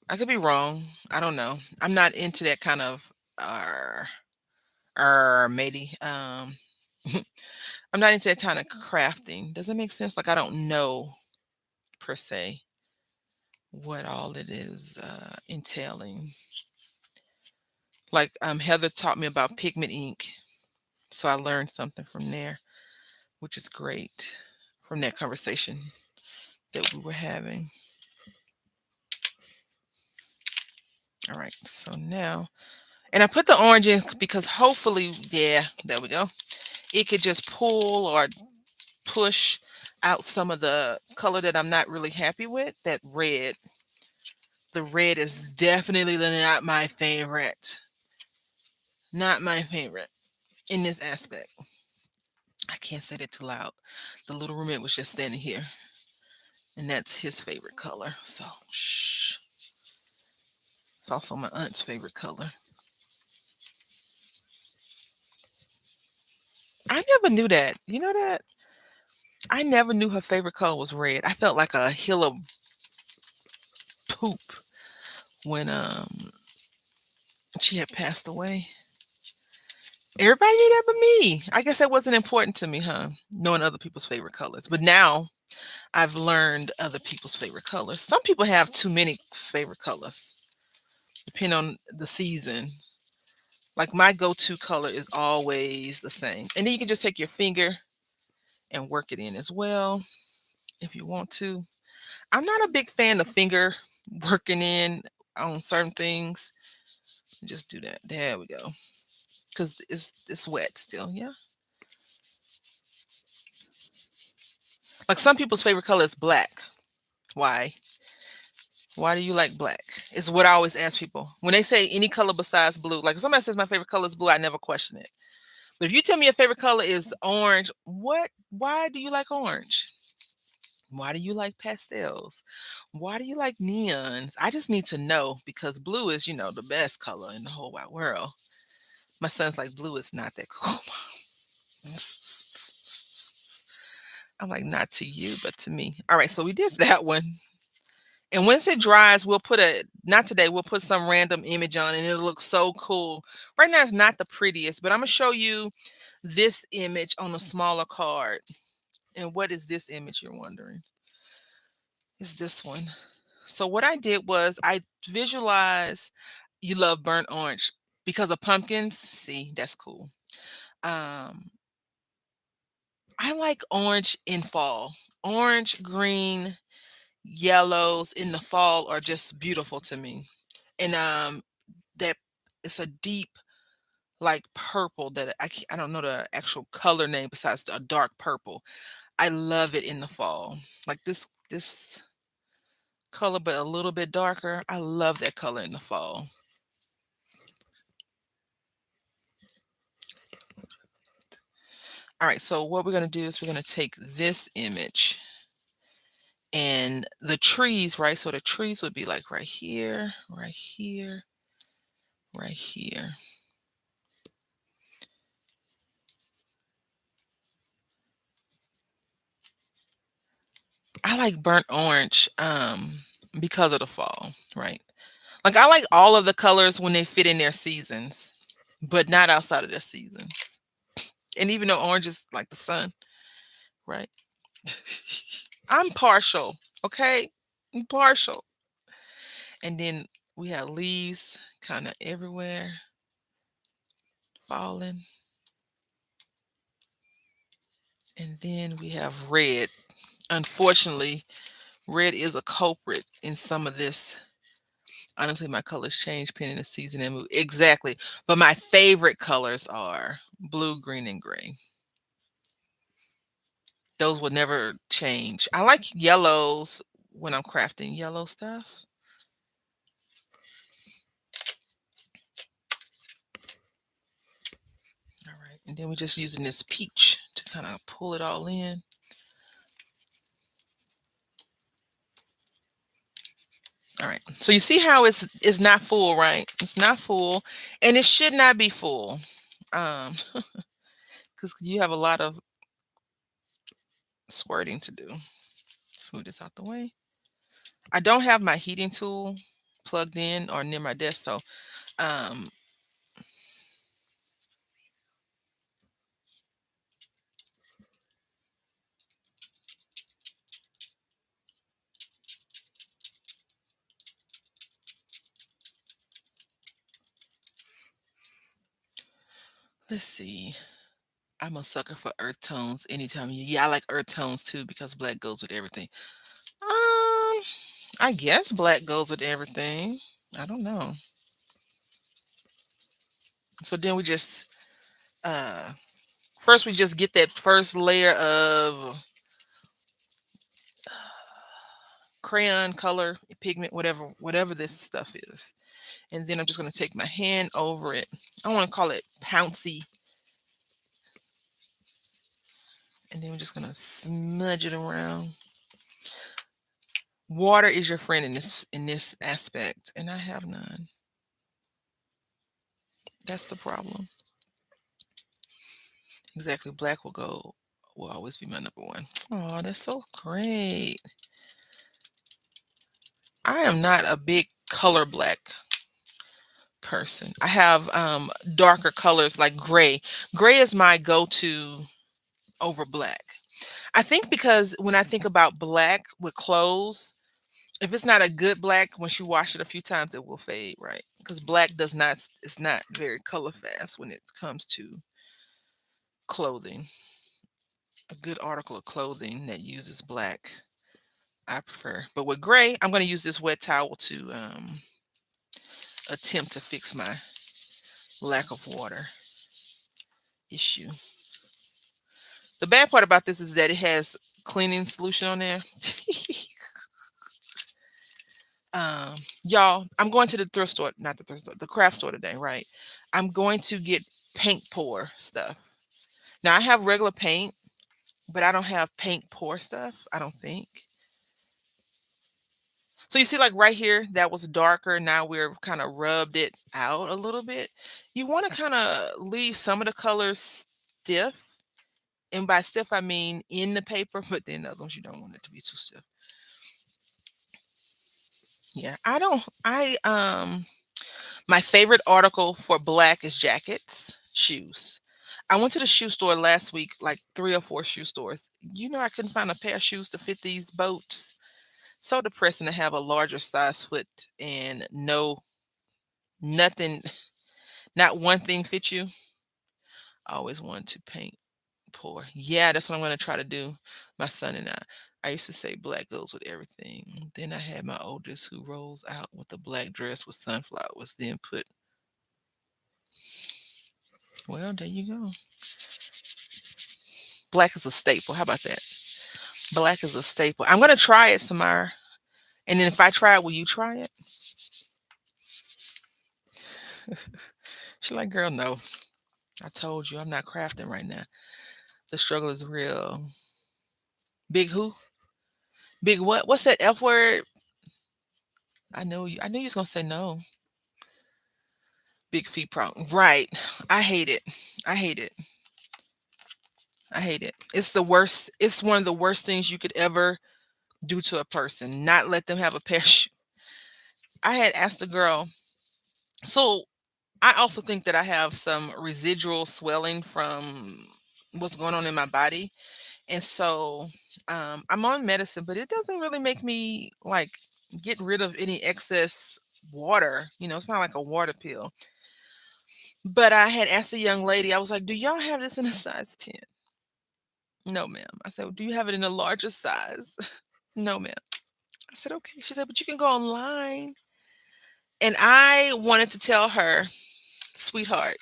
[SPEAKER 1] I could be wrong. I don't know. I'm not into that kind of maybe. I'm not into that kind of crafting. Does it make sense? Like I don't know per se what all it is entailing. Like Heather taught me about pigment ink, so I learned something from there, which is great, from that conversation that we were having. All right, so now, and I put the orange in because hopefully, yeah, there we go. It could just pull or push out some of the color that I'm not really happy with. That red. The red is definitely not my favorite. Not my favorite in this aspect. I can't say that too loud. The little roommate was just standing here, and that's his favorite color. So, shh. It's also my aunt's favorite color. I never knew that. You know that? I never knew her favorite color was red. I felt like a hill of poop when she had passed away. Everybody knew that but me. I guess that wasn't important to me, huh? Knowing other people's favorite colors. But now I've learned other people's favorite colors. Some people have too many favorite colors, depending on the season. Like my go-to color is always the same. And then you can just take your finger and work it in as well if you want to. I'm not a big fan of finger working in on certain things. Just do that. There we go. Because it's wet still. Yeah. Like some people's favorite color is black. Why? Why do you like black? Is what I always ask people. When they say any color besides blue, like if somebody says my favorite color is blue, I never question it. But if you tell me your favorite color is orange, why do you like orange? Why do you like pastels? Why do you like neons? I just need to know because blue is, the best color in the whole wide world. My son's like, blue is not that cool. I'm like, not to you, but to me. All right, so we did that one. And once it dries, we'll put not today, we'll put some random image on and it'll look so cool. Right now, it's not the prettiest, but I'm going to show you this image on a smaller card. And what is this image, you're wondering? Is this one. So what I did was I visualized you love burnt orange because of pumpkins. See, that's cool. Um, I like orange in fall. Orange, green, yellows in the fall are just beautiful to me. And that it's a deep like purple that I don't know the actual color name besides a dark purple. I love it in the fall. Like this color but a little bit darker. I love that color in the fall. All right, so what we're going to do is we're going to take this image and the trees, right? So the trees would be like right here, right here, right here. I like burnt orange because of the fall, right? Like I like all of the colors when they fit in their seasons, but not outside of their seasons. And even though orange is like the sun, right? I'm partial, okay? I'm partial. And then we have leaves kind of everywhere falling. And then we have red. Unfortunately, red is a culprit in some of this. Honestly, my colors change depending on the season and mood. Exactly. But my favorite colors are blue, green, and gray. Those will never change. I like yellows when I'm crafting yellow stuff. All right. And then we're just using this peach to kind of pull it all in. All right. So you see how it's not full, right? It's not full, and it should not be full, because you have a lot of squirting to do. Smooth this out the way. I don't have my heating tool plugged in or near my desk, so um, let's see. I'm a sucker for earth tones anytime. Yeah, I like earth tones too because black goes with everything. I guess black goes with everything. I don't know. So then we just uh first we just get that first layer of crayon color, pigment, whatever this stuff is. And then I'm just going to take my hand over it. I want to call it pouncy. And then we're just going to smudge it around. Water is your friend in this aspect, and I have none. That's the problem. Exactly. Black will always be my number one. Oh, that's so great. I am not a big color black person. I have darker colors like gray. Gray is my go-to over black. I think because when I think about black with clothes, if it's not a good black, once you wash it a few times, it will fade, right? Because black does not, it's not very color fast when it comes to clothing. A good article of clothing that uses black, I prefer. But with gray, I'm going to use this wet towel to attempt to fix my lack of water issue. The bad part about this is that it has cleaning solution on there. um, y'all, I'm going to the thrift store, not the thrift store, the craft store today, right? I'm going to get paint pour stuff. Now I have regular paint, but I don't have paint pour stuff, I don't think. So you see, like right here, that was darker. Now we're kind of rubbed it out a little bit. You want to kind of leave some of the colors stiff. And by stiff, I mean in the paper, but then the other ones you don't want it to be too stiff. Yeah, I don't. My favorite article for black is jackets, shoes. I went to the shoe store last week, like three or four shoe stores. I couldn't find a pair of shoes to fit these boats. So depressing to have a larger size foot and nothing, not one thing fit you. I always wanted to paint pour. Yeah, that's what I'm going to try to do. My son and I used to say black goes with everything. Then I had my oldest who rolls out with a black dress with sunflowers, then put, well, there you go. Black is a staple. How about that? Black is a staple. I'm going to try it, Samara. And then if I try it, will you try it? She's like, girl, no. I told you I'm not crafting right now. The struggle is real. Big who? Big what? What's that F word? I know you. I knew you was gonna say no. Big feet problem. Right. I hate it. I hate it. I hate it. It's the worst. It's one of the worst things you could ever do to a person. Not let them have a pair of shoes. I had asked a girl. So I also think that I have some residual swelling from what's going on in my body. And so I'm on medicine, but it doesn't really make me like get rid of any excess water. It's not like a water pill. But I had asked the young lady, I was like, do y'all have this in a size 10? No, ma'am. I said, "Well, do you have it in a larger size?" No, ma'am. I said, okay. She said, but you can go online. And I wanted to tell her, sweetheart,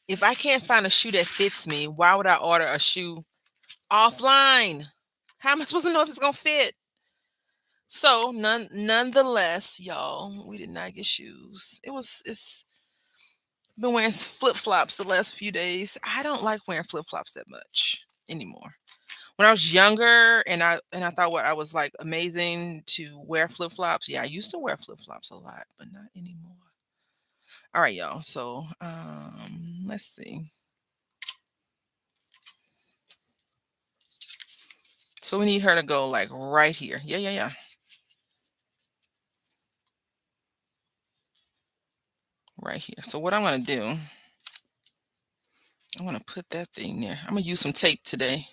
[SPEAKER 1] if I can't find a shoe that fits me, why would I order a shoe offline? How am I supposed to know if it's gonna fit? So nonetheless, y'all, we did not get shoes. It's been wearing flip flops the last few days. I don't like wearing flip flops that much anymore. When I was younger, and I thought what I was like amazing to wear flip flops. Yeah, I used to wear flip flops a lot, but not anymore. All right, y'all. So let's see. So we need her to go like right here. Yeah, yeah, yeah. Right here. So what I'm gonna do, I'm gonna put that thing there. I'm gonna use some tape today.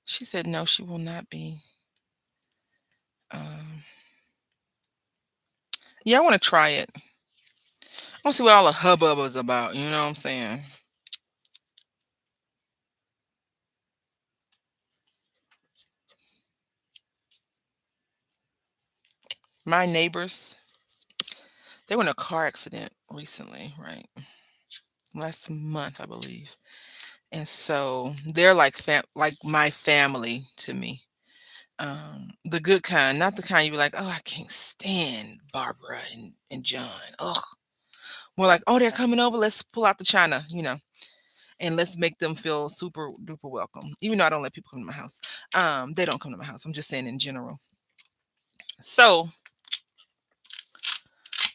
[SPEAKER 1] She said no, she will not be. Um, yeah, I want to try it. I want to see what all the hubbub is about. You know what I'm saying? My neighbors, they were in a car accident recently, right? Last month, I believe. And so they're like like my family to me. The good kind, not the kind you be like, oh, I can't stand Barbara and John. Ugh. More like, oh, they're coming over. Let's pull out the china, and let's make them feel super duper welcome. Even though I don't let people come to my house. They don't come to my house. I'm just saying in general. So,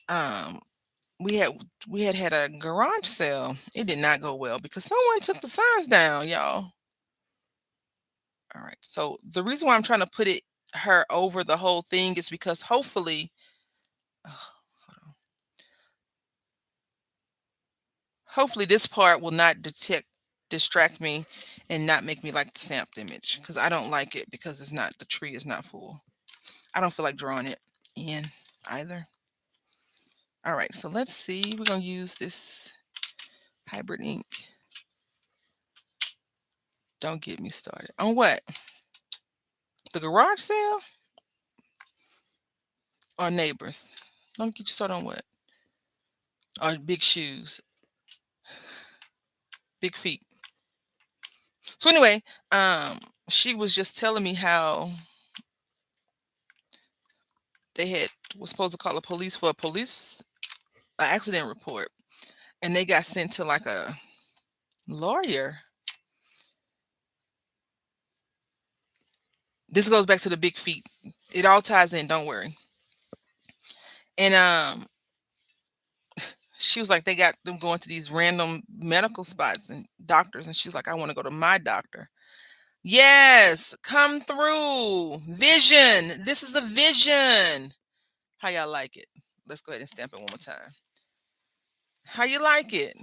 [SPEAKER 1] um, we had had a garage sale. It did not go well because someone took the signs down, y'all. All right. So the reason why I'm trying to put her over the whole thing is because oh, hold on. Hopefully this part will not distract me and not make me like the stamped image because I don't like it because the tree is not full. I don't feel like drawing it in either. All right, so let's see. We're going to use this hybrid ink. Don't get me started. On what? The garage sale or neighbors? Don't get you started on what? Or big shoes, big feet. So anyway, um, she was just telling me how they had was supposed to call the police for a accident report, and they got sent to like a lawyer. This goes back to the big feet. It all ties in. Don't worry. And she was like, they got them going to these random medical spots and doctors, and she was like, I want to go to my doctor. Yes, come through. Vision. This is the vision. How y'all like it? Let's go ahead and stamp it one more time. How you like it?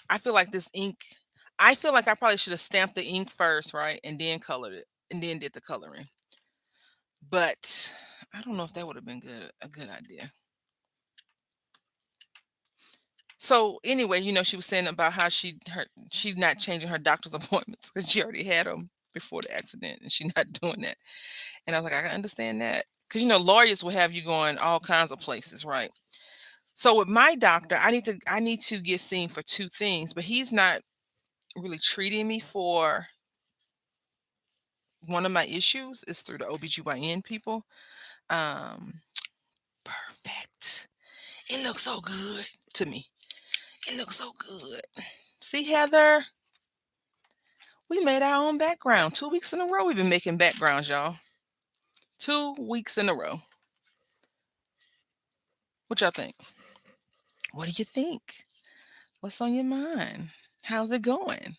[SPEAKER 1] I feel like this ink. I feel like I probably should have stamped the ink first, right, and then colored it, and then did the coloring. But I don't know if that would have been a good idea. So anyway, she was saying about how she's not changing her doctor's appointments because she already had them before the accident, and she's not doing that. And I was like, I can understand that because lawyers will have you going all kinds of places, right? So with my doctor, I need to get seen for two things, but he's not really treating me for one of my issues is through the OBGYN people. Um, perfect. It looks so good to me. It looks so good. See, Heather, we made our own background. 2 weeks in a row, we've been making backgrounds, y'all. 2 weeks in a row. What y'all think? What do you think? What's on your mind? How's it going?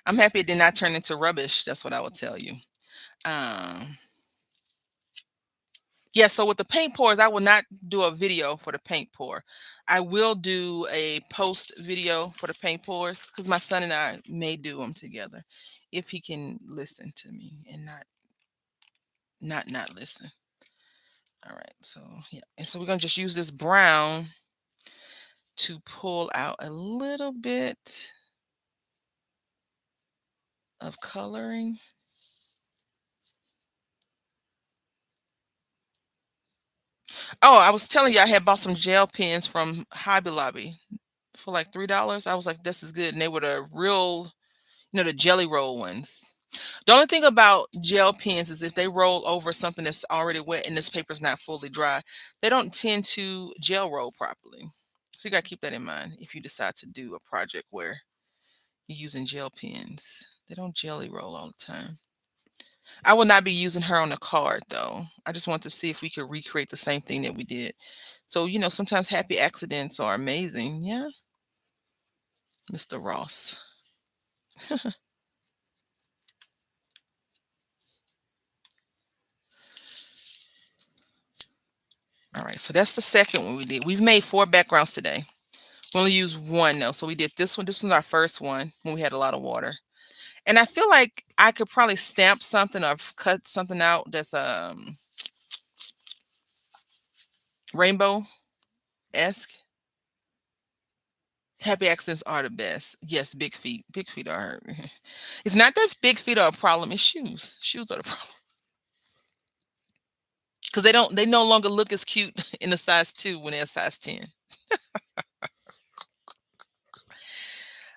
[SPEAKER 1] I'm happy it did not turn into rubbish. That's what I will tell you. Um, Yeah, so with the paint pours, I will not do a video for the paint pour. I will do a post video for the paint pours because my son and I may do them together if he can listen to me and not listen. All right, so yeah, and so we're gonna just use this brown to pull out a little bit of coloring. Oh, I was telling you I had bought some gel pens from Hobby Lobby for like $3. I was like, this is good, and they were the real, the jelly roll ones. The only thing about gel pens is if they roll over something that's already wet and this paper's not fully dry, they don't tend to gel roll properly. So you got to keep that in mind if you decide to do a project where you're using gel pens. They don't jelly roll all the time. I will not be using her on a card though. I just want to see if we could recreate the same thing that we did. So, sometimes happy accidents are amazing. Yeah, Mr. Ross. All right, so that's the second one we did. We've made 4 backgrounds today. We only used one though. So we did this one. This was our first one when we had a lot of water. And I feel like I could probably stamp something or cut something out that's rainbow-esque. Happy accidents are the best. Yes, big feet. Big feet are it's not that big feet are a problem, it's shoes. Shoes are the problem. Because they no longer look as cute in a size 2 when they're a size 10.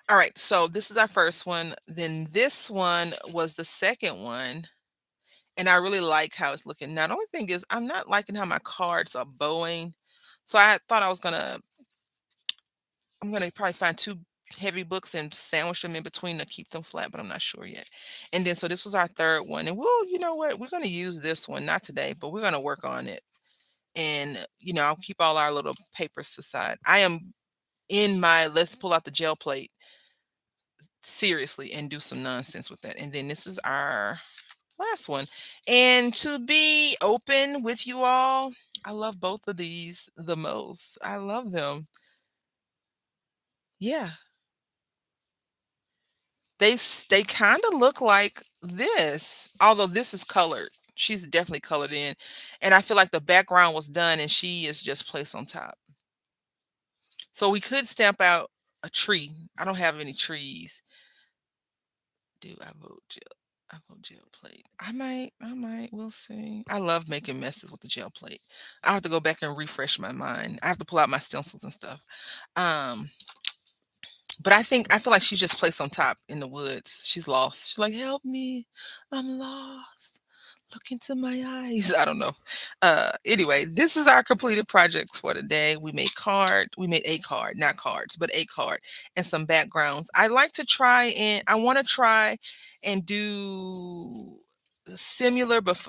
[SPEAKER 1] All right, so this is our first one. Then this one was the second one. And I really like how it's looking. Now, the only thing is I'm not liking how my cards are bowing. So I thought I'm gonna probably find 2 heavy books and sandwich them in between to keep them flat, but I'm not sure yet. And then so this was our third one. And you know what? We're gonna use this one, not today, but we're gonna work on it. And I'll keep all our little papers aside. I am in my let's pull out the gel plate seriously and do some nonsense with that. And then this is our last one. And to be open with you all, I love both of these the most. I love them. Yeah. They kinda look like this, although this is colored. She's definitely colored in, and I feel like the background was done and she is just placed on top. So we could stamp out a tree. I don't have any trees. Do I vote gel? I vote gel plate. I might, we'll see. I love making messes with the gel plate. I have to go back and refresh my mind. I have to pull out my stencils and stuff. Um, but I feel like she's just placed on top in the woods. She's lost. She's like, "Help me. I'm lost. Look into my eyes." I don't know. Anyway, this is our completed projects for today. We made a card, not cards, but a card and some backgrounds. I want to try and do similar but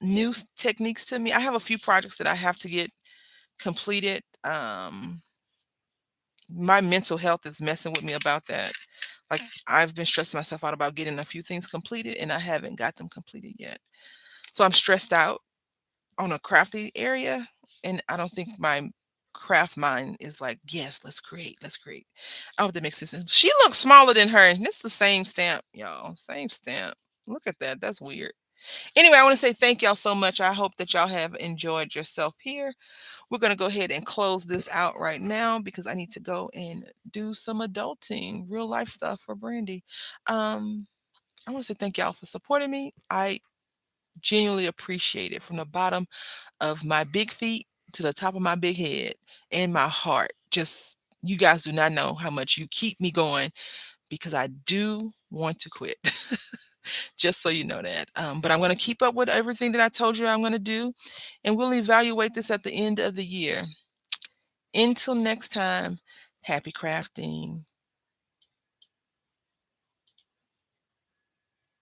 [SPEAKER 1] new techniques to me. I have a few projects that I have to get completed. My mental health is messing with me about that. Like, I've been stressing myself out about getting a few things completed and I haven't got them completed yet. So I'm stressed out on a crafty area, and I don't think my craft mind is like, "Yes, let's create, let's create." I hope that makes sense. She looks smaller than her, and it's the same stamp, y'all. Same stamp. Look at that. That's weird. Anyway, I want to say thank y'all so much. I hope that y'all have enjoyed yourself here. We're going to go ahead and close this out right now because I need to go and do some adulting, real life stuff for Brandy. Um, I want to say thank y'all for supporting me. I genuinely appreciate it from the bottom of my big feet to the top of my big head and my heart. Just, you guys do not know how much you keep me going because I do want to quit. Just so you know that. But I'm going to keep up with everything that I told you I'm going to do, and we'll evaluate this at the end of the year. Until next time, happy crafting.